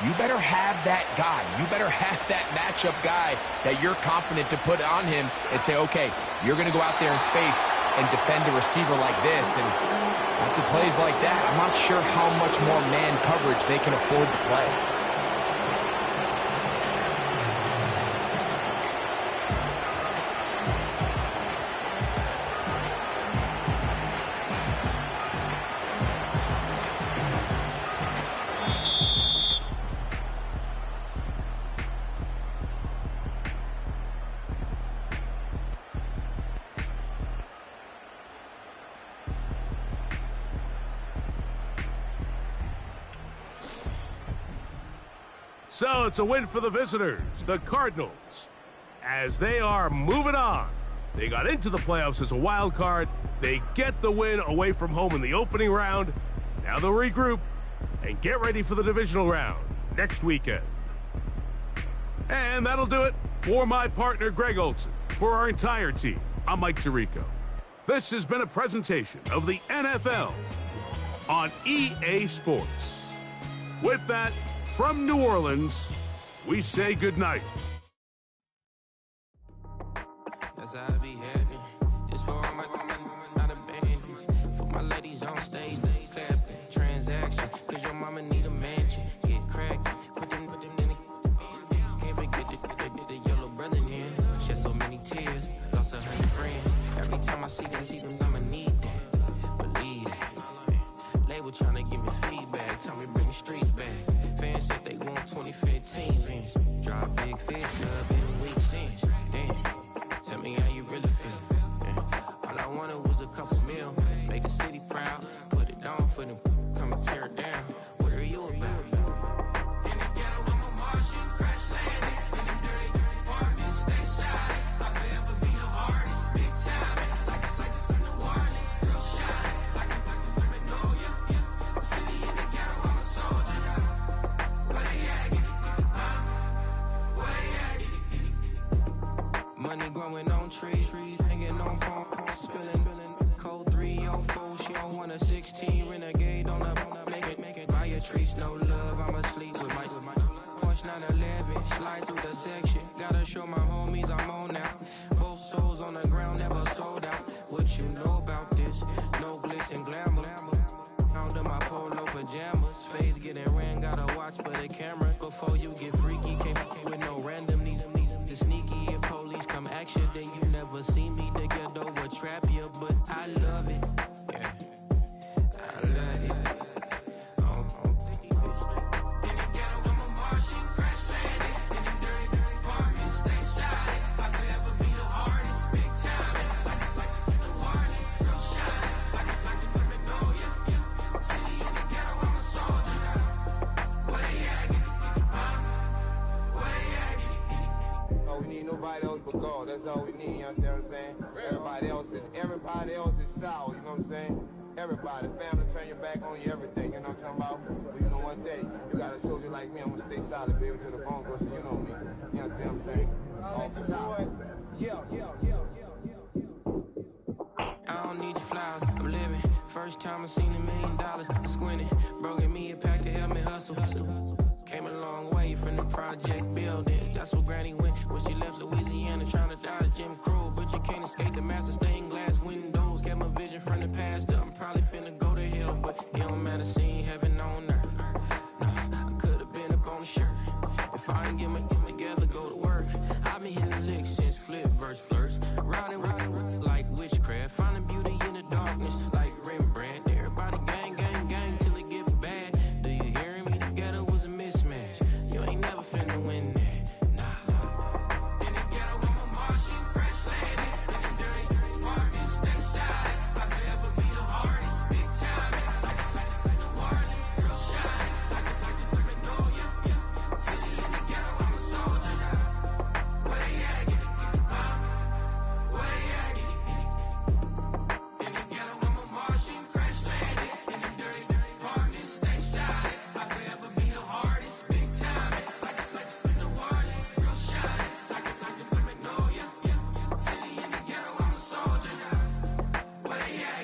you better have that guy. You better have that matchup guy that you're confident to put on him and say, okay, you're going to go out there in space and defend a receiver like this. And after plays like that, I'm not sure how much more man coverage they can afford to play. So it's a win for the visitors, the Cardinals, as they are moving on. They got into the playoffs as a wild card. They get the win away from home in the opening round. Now they'll regroup and get ready for the divisional round next weekend. And that'll do it for my partner, Greg Olson. For our entire team, I'm Mike Tirico. This has been a presentation of the NFL on EA Sports. With that, from New Orleans, we say goodnight. That's how I be happening. This for all my not abandoned. For my ladies on stage, they clapping. Transaction, cause your mama need a mansion. Get cracked, put them in the can't forget the yellow brother in. Shed so many tears, lost 100 friends. Every time I see them, I'ma need that. Believe that. Label tryna give me feedback, tell me bring the streets back. Fans said they want 2015 Vince. Drop big fish, club in week 6. growing on trees, hanging on palm, spilling code 304. She don't want a 16 renegade on a make it buy a trees, no love. I'ma sleep with my Porsche 911, slide through the section. Gotta show my homies I'm on now. Both souls on the ground, never sold out. What you know about this? No glitz and glamour. Under my polo pajamas, face getting ran, gotta watch for the cameras. Before you get freaky, can't with no random needs. The sneaky, if police come action, then you never see me. The ghetto will trap you, but I love it. Yeah, I love it. In the ghetto, I'm a Martian, crash landed. In the dirty apartment, stay shining. I forever be the hardest, big time. Like the Warnings, real shining. Like the Paranoia. City in the ghetto, I'm a soldier. Where they at? Where they at? Oh, we need nobody else but God. That's all we need, you understand what I'm saying? Everybody else is sour, you know what I'm saying? Everybody, family turn your back on you, everything, you know what I'm talking about? But you know one thing, you got a soldier like me, I'm gonna stay solid, baby, to the bone, bro, so you know me. You understand what I'm saying? Off the top. Yeah. I don't need your flowers, I'm living. First time I seen $1 million, I squinted. Bro, give me a pack to help me hustle. Came a long way from the project buildings. That's where Granny went when she left Louisiana, trying to dodge Jim Crow. But you can't escape the master stained glass windows. Got my vision from the past. I'm probably finna go to hell, but it don't matter, seeing heaven on earth. No, I could've been up on the shirt. If I ain't get my together, go to work. I've been hitting the licks since flip verse flirts. Riding like witchcraft, finding beauty in the darkness like Rembrandt. Everybody gang till it get bad. Do you hear me? The ghetto was a mismatch. You ain't never finna win that. Nah. In the ghetto, I'm a Martian, crash landed. In the dirty apartment, stay silent. I forever be the hardest, big time. Like the Warnings, real shine. Like the Paranoia. City in the ghetto, I'm a soldier. Where they at? Where they at? In the ghetto, I'm a Martian, crash landed. In the dirty apartment, stay silent. I forever be the hardest, big time. Like the Warnings, real shine. Like the Paranoia. City in the ghetto, I'm a soldier. Where they at?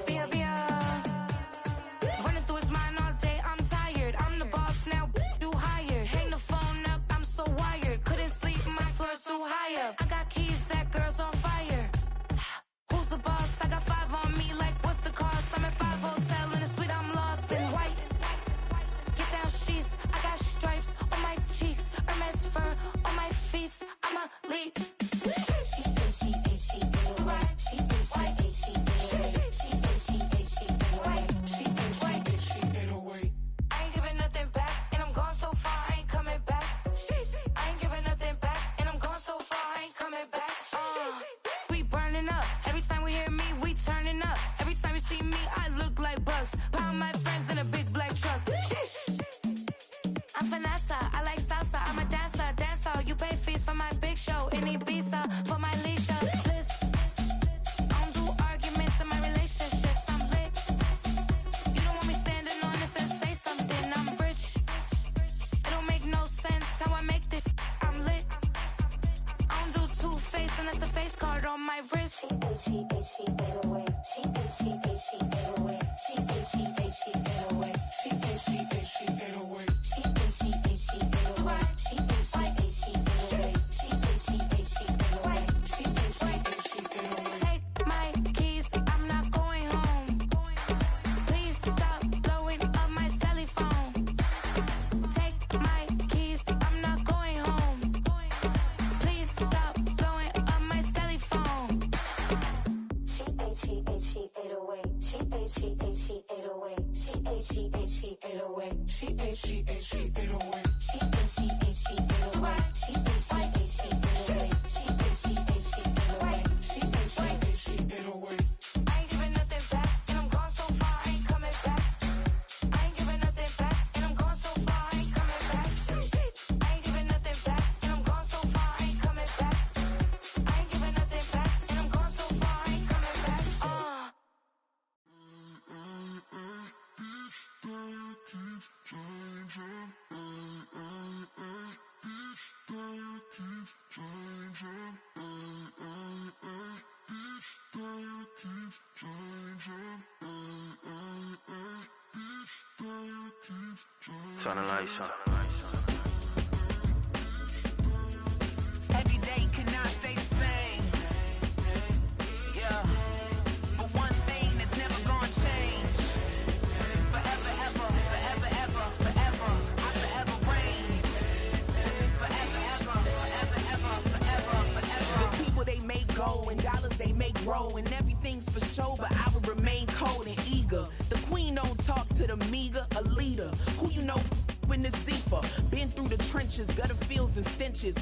Where they at? Running through his mind all day, I'm tired. I'm the boss now, do higher. Hang the phone up, I'm so wired. Couldn't sleep, my floor's too high up. I got keys, that girl's on fire. Who's the boss? I got 5 on me, like what's the cost? I'm at 5 hotel in a suite, I'm lost in white. Get down sheets, I got stripes on my cheeks. Hermes fur on my feet, I'm a lead. I ain't giving nothing back, and I'm gone so far, I ain't coming back. I ain't giving nothing back, and I'm gone so far, I ain't coming back. We burning up, every time we hear me, we turning up. Every time you see me, I look like bugs. Pound my friends in a big black truck. I'm Vanessa, I like salsa, I'm a dancer. You pay fees for my big show in Ibiza, for my leisure. I don't do arguments in my relationships, I'm lit. You don't want me standing on this and say something, I'm rich. It don't make no sense how I make this, I'm lit. I don't do two-face unless the face card on my wrist. Take my keys, I'm not going home. Please stop blowing up my celly phone. Take my keys, I'm not going home. Please stop blowing up my celly phone. Turn the lights on. Every day cannot stay the same. Yeah. But one thing that's never gonna change. Forever, ever, forever, ever, forever. I forever reign. Forever, ever, forever, ever, forever, forever. The people they make go and dollars they make grow and everything's for show, but I will remain cold and eager. The queen don't talk to the meager, a leader. Who you know in the Zephyr? Been through the trenches, gutter fields and stenches.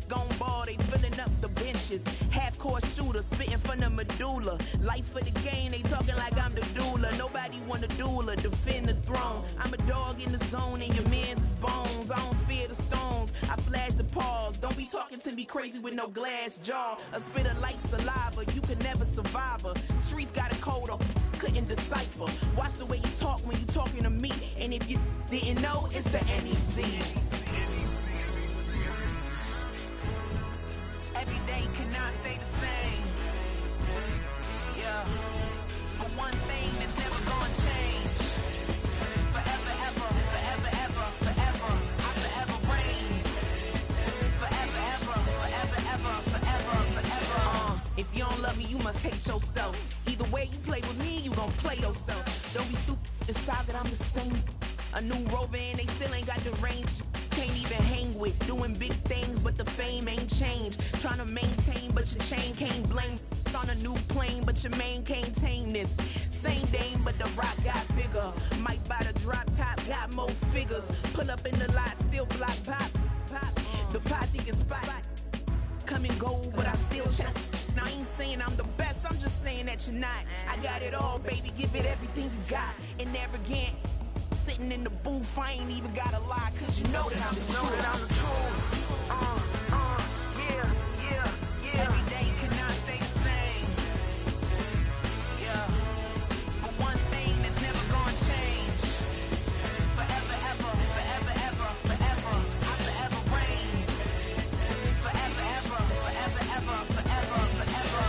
Gone ball, they filling up the benches. Half-court shooter, spitting from the medulla. Life for the game, they talking like I'm the doula. Nobody want a doula, defend the throne. I'm a dog in the zone and your man's is bones. I don't fear the stones, I flash the paws. Don't be talking to me crazy with no glass jaw. A spit of light saliva, you can never survive her. Streets got a code, or couldn't decipher. Watch the way you talk when you talking to me. And if you didn't know, it's the NEC. Every day cannot stay the same. Yeah. But one thing that's never gonna change. Forever, ever, forever, ever, forever. I forever reign. Forever, ever, forever, ever, forever, forever. If you don't love me, you must hate yourself. Either way you play with me, you gon' play yourself. Don't be stupid, decide that I'm the same. A new Rover and they still ain't got the range. Can't even hang with, doing big things, but the fame ain't changed. Trying to maintain, but your chain can't blame. On a new plane, but your main can't tame this. Same dame, but the rock got bigger. Might buy the drop top, got more figures. Pull up in the lot, still block pop. The posse can spot. Come and go, but I still check. Now I ain't saying I'm the best, I'm just saying that you're not. I got it all, baby, give it everything you got. And arrogant, sitting in the booth, I ain't even gotta lie, cause you know that I'm the truth. Yeah. Every day cannot stay the same. Yeah. But one thing that's never gonna change. Forever, ever, forever, ever, forever. I forever reign. Forever, ever, forever, ever, forever, forever.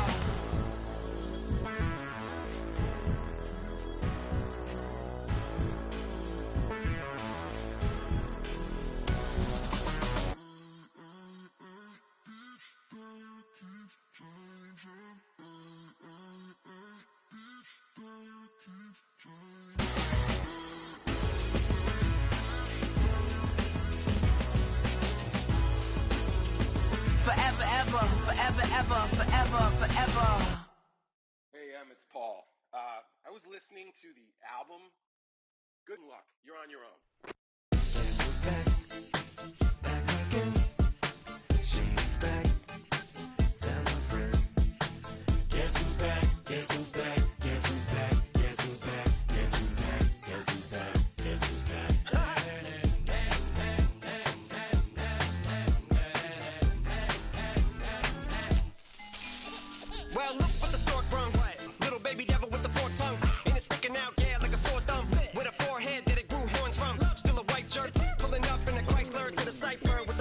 Forever, ever, forever, ever, forever, forever. Hey, it's Paul. I was listening to the album. Good luck. You're on your own. Guess who's back? Back again. She's back. Tell a friend. Guess who's back? Guess who's back? Guess who's back? Guess who's back? Guess who's back? Guess who's back? Guess who's back? Well, look what the stork brung. Little baby devil with the forked tongue. And it's sticking out, yeah, like a sore thumb. With a forehead that it grew horns from. Still a white shirt, pulling up in a Chrysler to the cipher with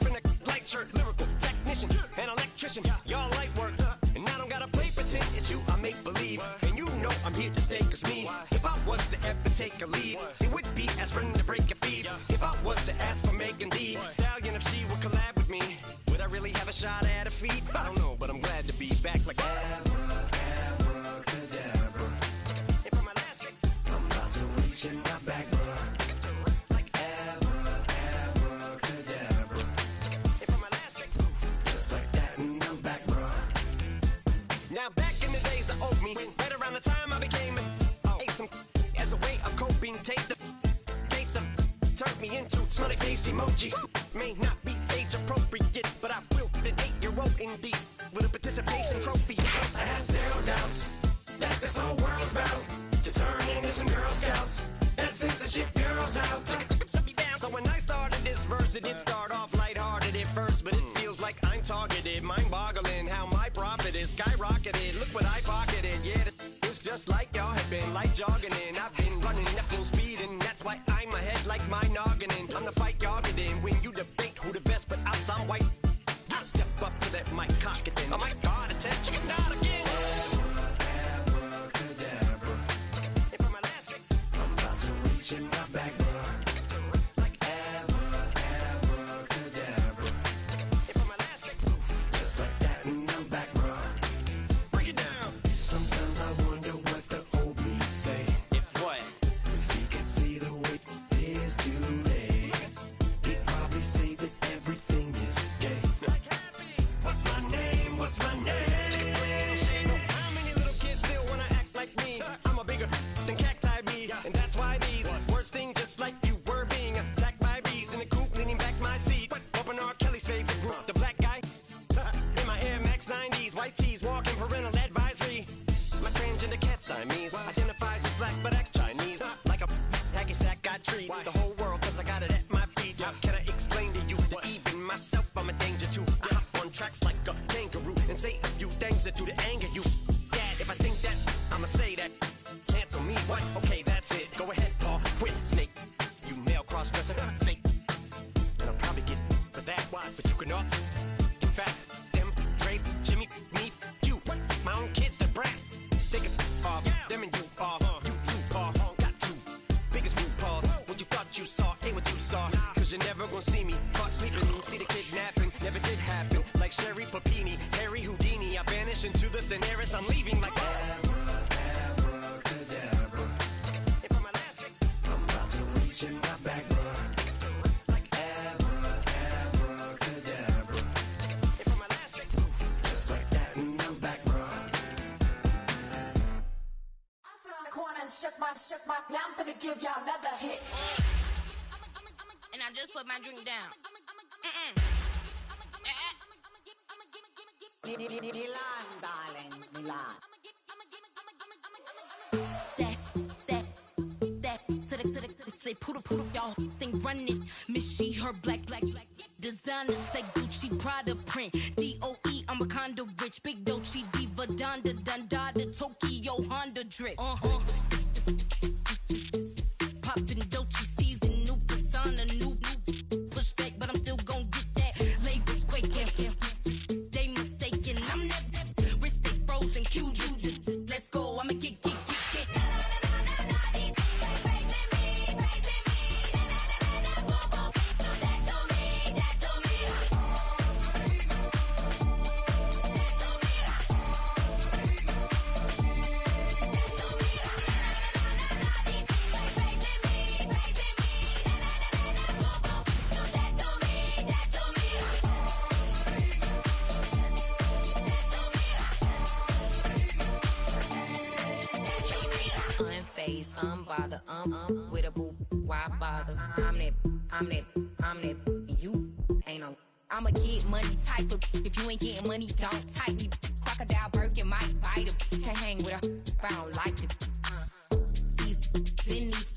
in a light shirt. Lyrical technician, an electrician, y'all light work. And I don't gotta play pretend, it's you I make believe. And you know I'm here to stay, cause me, if I was to ever take a leave, it would be aspirin to break a fever. If I was to ask for Megan D Stallion, if she would collab with me, would I really have a shot at her feet? I don't know, but I'm glad to be back like abracadabra. And for my last trick, I'm about to reach in my back, bruh. Like abracadabra. And for my last trick, just like that, and I'm back, bruh. Now back in the days of old me, right around the time I became ate some as a way of coping. Take the case of turned me into smiley face emoji. May not be age appropriate, but I will fit an 8-year-old indeed with a participation trophy. Yes, I have zero doubts that this whole world's bound to turn into some Girl Scouts. That censorship bureau's out. So when I started this verse, it did start off lighthearted at first, but it feels like I'm targeted. Mind-boggling how my profit is skyrocketed. Look what I pocketed. Yeah, it's just like y'all have been like jogging in. I've been running at full speed, and that's why I'm ahead like my noggin. I'm the fight y'all get in when you debate who the best, but I'm white. I step up to that mic, cock it then. Oh my God, attention, chicken out again. Abracadabra. And for my last trick, I'm about to reach in my back, bruh. things that do to anger you. Dad, if I think that, I'ma say that. Cancel me, what? Okay, that's it. Go ahead, Paul, quit, snake. You male cross-dresser, fake. And I'll probably get for that, but you can all. In fact, them, Dre, Jimmy, me, you, my own kids, they're brass. They can off, them and you off. You too, Paul, got two biggest blue paws. What you thought you saw ain't what you saw. Cause you're never gonna see me caught sleeping. See the kidnapping, never did happen. Like Sherry Papini, Harry Houdini, I vanish into the thin air as I'm leaving like Abracadabra. And for my last trick, I'm about to reach in my back, bruh. like Abracadabra. and for my last trick, Just like that, and I'm back, bruh. I sit on the corner and shook my, now I'm finna give y'all another hit. And I just put my drink down. Milan, darling, Milan. That, to the, say, poodle, y'all think run this. Miss she, her black, designer, say Gucci, Prada print, DOE, I'm a condo rich, big Dolce, Diva, Donda, Dundada, Tokyo, Honda drip, poppin' Dolce season, new persona, new pushback, but I'm still gon' get that, labels quaking, they mistaken, I'm that, wrist stay frozen, Q, let's go, I'ma get. Unfazed, unbothered, with a boo, why bother? I'm that, you ain't no. I'ma get money type of, if you ain't getting money, don't type me. Crocodile Birkin might bite him. Can't hang with her if I don't like them. These,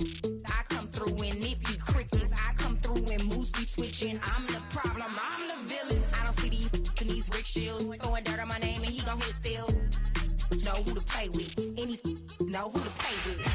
I come through and nip be crickets. I come through and moves be switching. I'm the problem, I'm the villain. I don't see these rickshaws throwing dirt on my name and he gon' hit still. Know who to play with, and these know who to play with.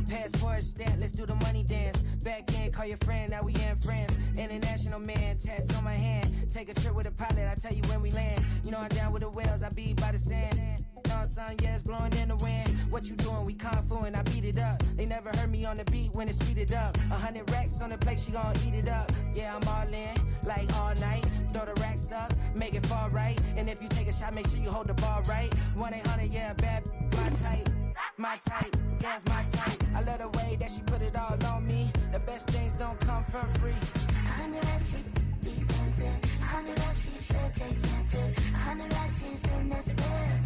Passport stamp, let's do the money dance. Back in, call your friend, now we in France. International man, tats on my hand. Take a trip with a pilot, I tell you when we land. You know I'm down with the whales, I be by the sand. On sun, yeah, it's blowing in the wind. What you doing? We kung fu and I beat it up. They never heard me on the beat when it's speeded up. 100 racks on the plate, she gon' eat it up. Yeah, I'm all in, like all night. Throw the racks up, make it fall right. And if you take a shot, make sure you hold the ball right. 1-800, yeah, bad, my type. My type, yeah, it's my type. I love the way that she put it all on me. The best things don't come from free. 100 racks, she be dancing. 100 racks, she should take chances. 100 racks, she's in this bed.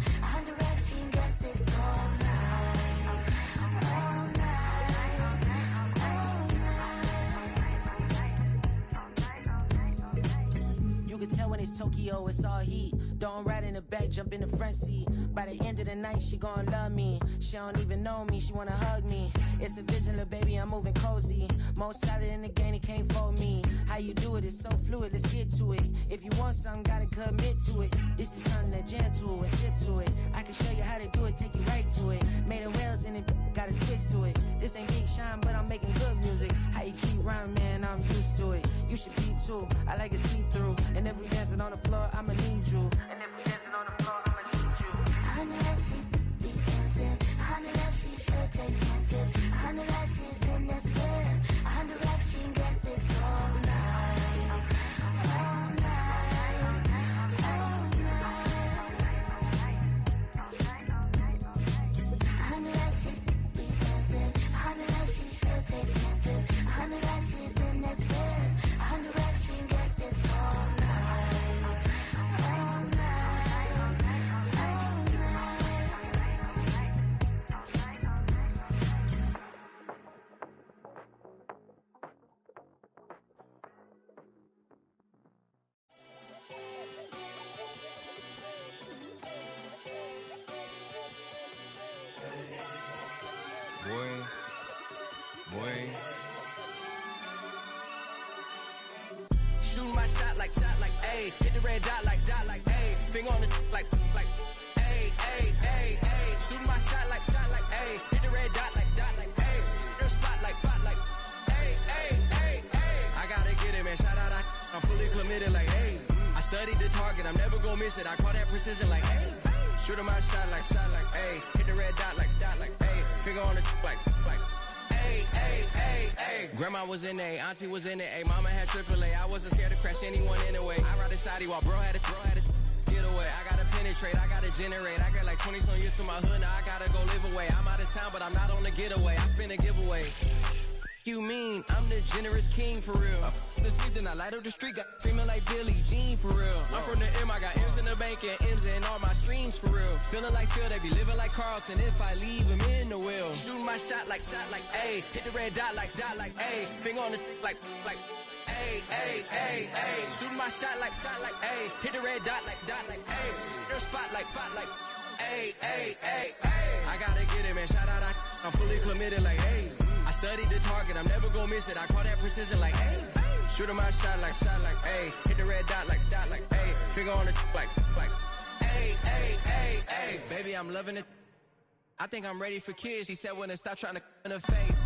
can tell when it's Tokyo, it's all heat. Don't ride in the back, jump in the front seat. By the end of the night, she gon' love me. She don't even know me, she wanna hug me. It's a vision, little baby, I'm moving cozy. Most solid in the game, it can't fold me. How you do it, it's so fluid, let's get to it. If you want something, gotta commit to it. This is something that jam to and sip to it. I can show you how to do it, take you right to it. Made of whales in it, got a twist to it. This ain't Big Shine, but I'm making good music. How you keep rhyming, man, I'm used to it. You should be too, I like it see-through. And if we dancing on the floor, I'ma need you. And if we dancing on the floor, I'ma need you. I know that she be dancing. I know that she should take chances. I know that she's in this bed. I know that she can get this all night. All night. All night. I know that she be dancing. I know that she should take chances. I know that she's in this bed. I know that she can get this all night. All night. All night. Boy. Shooting my shot like, ayy. Hit the red dot like, ayy. Finger on the like, ayy, ayy, ayy, ayy. Shooting my shot like, ayy. Hit the red dot like, ayy. Their spot like, ayy, ayy, ayy, ayy. I gotta get it, man. Shout out, I'm fully committed like, ayy. I studied the target, I'm never gonna miss it. I call that precision like, ayy. Shooting my shot like, ayy. Hit the red dot like, ayy. Finger on the like, ayy, ayy, ayy, ayy. Grandma was in A, auntie was in it, ayy. Mama had AAA, I wasn't scared to crash anyone anyway. I ride a shotty while bro had to get away. I gotta penetrate, I gotta generate. I got like 20 some years to my hood, now I gotta go live away. I'm out of town, but I'm not on the getaway. I spin a giveaway. You mean I'm the generous king for real? I the sleep, then I light up the street, got screaming like Billie Jean for real. I'm from the M, I got M's in the bank and M's in all my streams for real. Feeling like Phil, they be living like Carlton if I leave him in the wheel. Shooting my shot like, ayy. Hit the red dot like, ayy. Finger on the like, ayy, ayy, ayy, ayy. Shooting my shot like, ayy. Hit the red dot like, ayy. Their spot like, ayy, ayy, ayy, ayy. I gotta get it, man. Shout out, I'm fully committed like, ayy. I studied the target, I'm never gonna miss it. I call that precision like, ayy. Shooting my shot like, ayy. Hit the red dot like, ayy. Finger on the like, ayy, ayy, ayy, ayy. Baby, I'm loving it. I think I'm ready for kids. She said when to stop trying to in her face.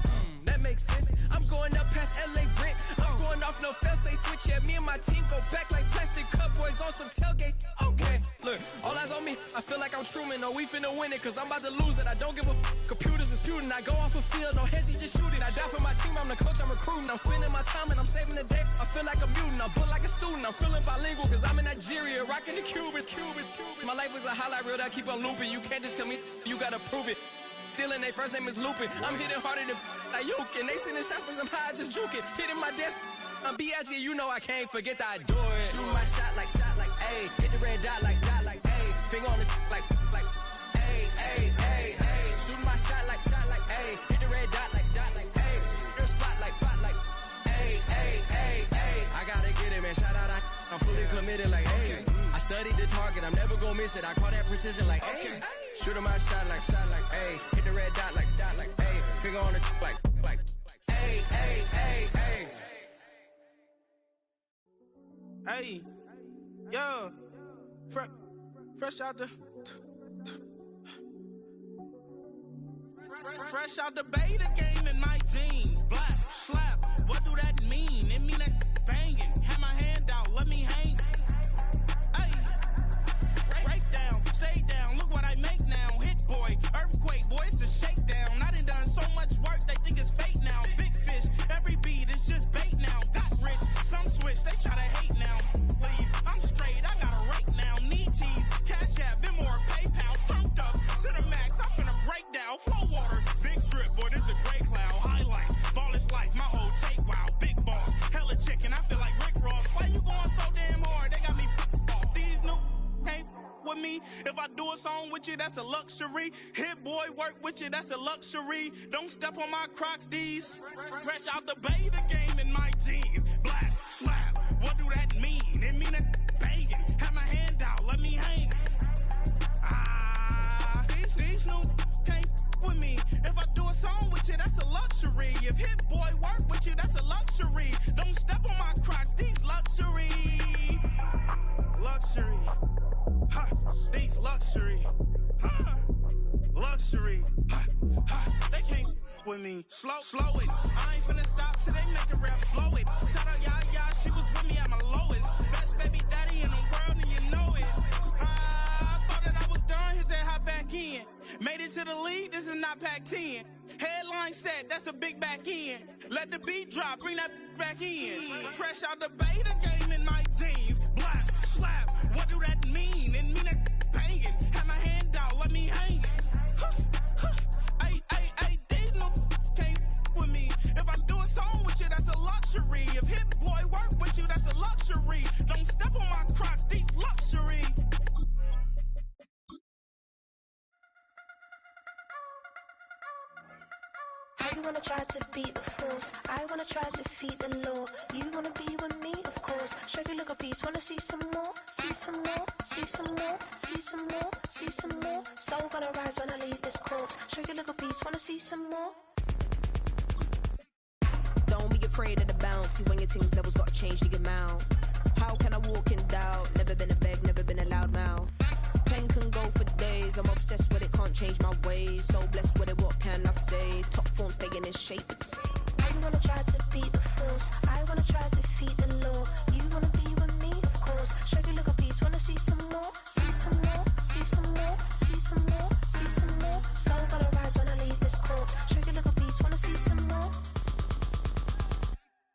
That makes sense. I'm going up past LA Brent. I'm going off no fence, they switch. Yeah, me and my team go back like plastic cup boys on some tailgate. Okay, look, all eyes on me. I feel like I'm Truman. No, we finna win it, cause I'm about to lose it. I don't give a computers disputing. I go off a field, no heads, just shoot it. I die for my team, I'm the coach, I'm recruiting. I'm spending my time and I'm saving the day. I feel like a mutant, I'm built like a student. I'm feeling bilingual, cause I'm in Nigeria, rocking the Cubans. My life is a highlight reel that I keep on looping. You can't just tell me, you gotta prove it. Stealing, they first name is Lupin. I'm hitting harder than like Yukin. They sending shots for some high, just juking. Hitting my desk, I'm B.I.G. You know I can't forget that I do it. Shooting my shot like, ayy. Hit the red dot like, ayy. Finger on the like, ayy, ayy, ayy, ayy. Shooting my shot like, ayy. Hit the red dot like, ayy. Their spot like, ayy, ayy, ayy, ayy. I gotta get it, man. Shout out, I'm fully committed like, ayy. I studied the target, I'm never gonna miss it. I call that precision like, ayy. Shooting my shot like, ayy. Hit the red dot like, ayy. Finger on the like, ayy, ayy, ayy, ayy. Hey, yo, fresh out the, fresh out the beta game in my jeans. Black, slap, what do that mean? It mean that banging. Have my hand out, let me hang. Hey, break down, stay down, look what I make now. Hit boy, earthquake, boy, it's a shakedown. I done so much work, they think it's fake now. Big fish, every beat is just bait now. Got rich, some switch, they try to hate now. Leave, I'm straight, I got a rake now. Need cheese, cash app, been more PayPal. Turned up to the max, I'm finna break down. Flow water, big trip, boy, this a gray cloud. Highlights, ball is life, my whole take wild. Big boss, hella chicken, I feel like Rick Ross. Why you going so damn hard? They got me off. These new can't with me. If I do a song with you, that's a luxury. Hit boy, work with you, that's a luxury. Don't step on my Crocs, D's. Fresh out the beta game in my jeans. Black, slap, what do that mean? It mean that with me. Slow it. I ain't finna stop till they make the rap blow it. Shout out y'all, she was with me at my lowest. Best baby daddy in the world, and you know it. I thought that I was done, he said hop back in. Made it to the league, this is not Pac-10. Headline set, that's a big back end. Let the beat drop, bring that back in. Fresh out the beta game in my jeans. Black, slap, what do that mean? It mean that banging. Have my hand out, let me hang it. These no can't with me. If I do a song with you, that's a luxury. If Hit Boy work with you, that's a luxury. Don't step on my Crocs, these luxury. You wanna try to beat the force, I wanna try to defeat the law. You wanna be with me, of course. Show you look a piece, wanna see some more, see some more, see some more, see some more, see some more. Soul gonna rise when I leave this corpse. Show you look a piece, wanna see some more. Don't be afraid of the bounce. See when your things levels gotta change to your mouth. How can I walk in doubt? Never been a beg, never been a loud mouth. Pen can go for days. I'm obsessed with it, can't change my ways. So blessed with it, what can I say? Top form staying in shape. You wanna try to beat the force, I wanna try to defeat the law. You wanna be with me, of course. Show you look a piece, wanna see some more, see some more, see some more, see some more, see some more. Soul gonna rise when I leave this corpse. Show you look a piece, wanna see some more.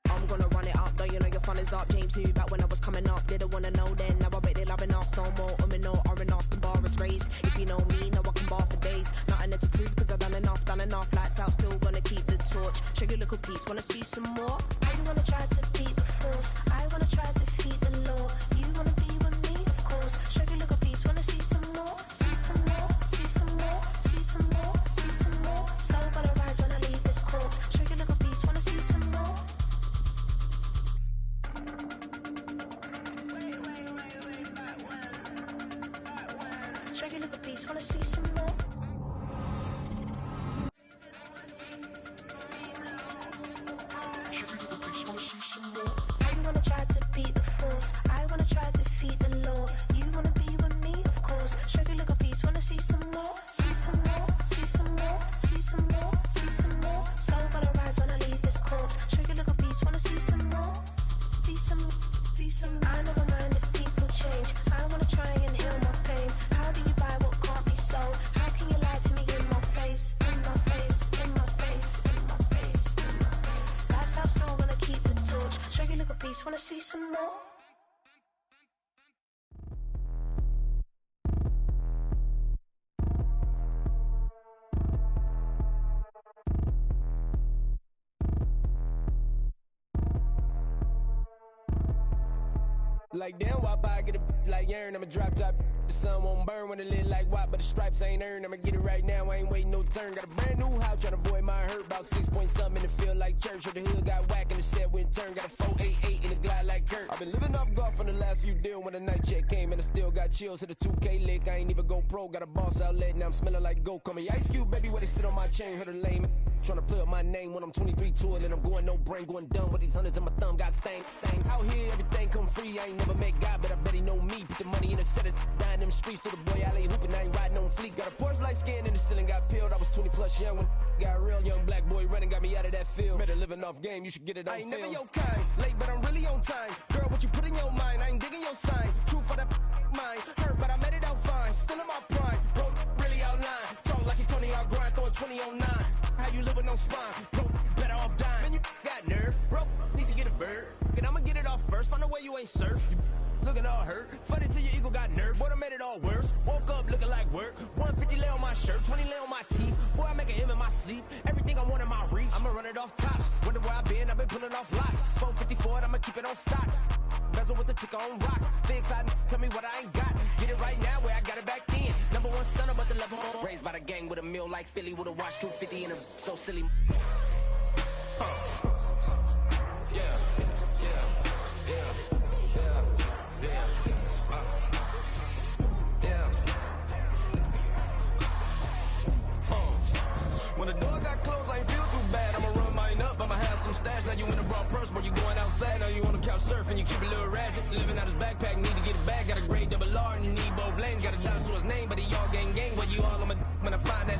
I'm gonna run it up, though you know your fun is up. James knew back when I was coming up, didn't wanna know then. Now I bet they loving us no more. No R&R's, the bar is raised. If you know me, now I can bar for days. Nothing there to prove, cause I've done enough. Lights out, still gonna keep the torch. Check your little piece, wanna see some more? You wanna try to beat the force, I wanna try to defeat the law. You wanna be with me, of course. Show you look a piece, wanna see some more, see some more, see some more, see some more, see some more. Soul gonna rise when I leave this corpse. Show you look a piece, wanna see some more. Show you look a piece, wanna see some more. You wanna try to beat the force, I wanna try to defeat the law. You wanna be with me, of course. Show you look a piece, wanna see some more, see some more, see some more, see some more, see some more. Soul gonna rise when I leave this corpse. Show you look a piece, wanna see some more, see some, see some. I never mind if people change. I wanna try and heal my pain. How do you buy what can't be sold? How can you lie to me in my face, in my face, in my face, in my face, in my face? That's how still gonna keep the torch. Show you look a piece, wanna see some more? Like damn, why I get a like Aaron, I'ma drop top. The sun won't burn when it lit like what, but the stripes ain't earned. I'ma get it right now, I ain't waiting no turn. Got a brand new house, tryna avoid my hurt. About 6 point something in the field like church. Or the hood got whack and the set went turn. Got a 488 in the glide like Kurt. I've been living off golf from the last few deals. When the night check came and I still got chills to the 2K lick. I ain't even go pro, got a boss outlet, now I'm smelling like go. Call me Ice Cube, baby, where they sit on my chain. Heard a lame tryna play up my name when I'm 23 to it. And I'm going no brain, going dumb with these hundreds in my thumb. Got stank. Out here, everything come free. I ain't never met God, but I bet he know me. Put the money in a set of dying them streets to the boy alley hooping. I ain't riding on fleek. Got a Porsche light scan in the ceiling, got peeled. I was 20 plus young when got real. Young black boy running, got me out of that field. Better living off game, you should get it on film. I ain't never your kind, late but I'm really on time. Girl, what you put in your mind, I ain't digging your sign. True for that mine, hurt but I made it out fine. Still in my prime, bro, really outline. Talk like you Tony, I'll grind, throwing 20 on 9. How you living on spine, bro, better off dying. Man, you got nerve, bro, need to get a bird. And I'ma get it off first, find a way you ain't surf. You looking all hurt, funny till your ego got nerve. Boy, I made it all worse, woke up looking like work. 150 lay on my shirt, 20 lay on my teeth. Boy, I make an M in my sleep, everything I want in my reach. I'ma run it off tops, wonder where I been, I've been pulling off lots. 454, I'ma keep it on stock. Bezel with the ticker on rocks. Big side, tell me what I ain't got. Get it right now where I got it back then. Number one stunner, but the level more. Raised by the gang with a meal like Philly with a watch 250 and a so silly. When the door got closed, I ain't feel too bad. I'ma run mine up, I'ma have some stash. Now you in a raw purse, but you going outside. Now you on the couch surfing, you keep a little rash. Living out his backpack, need to get it back. Got a grade double R and you need both lanes. Got a dollar to his name, but he all gang. When you all on my, when I find that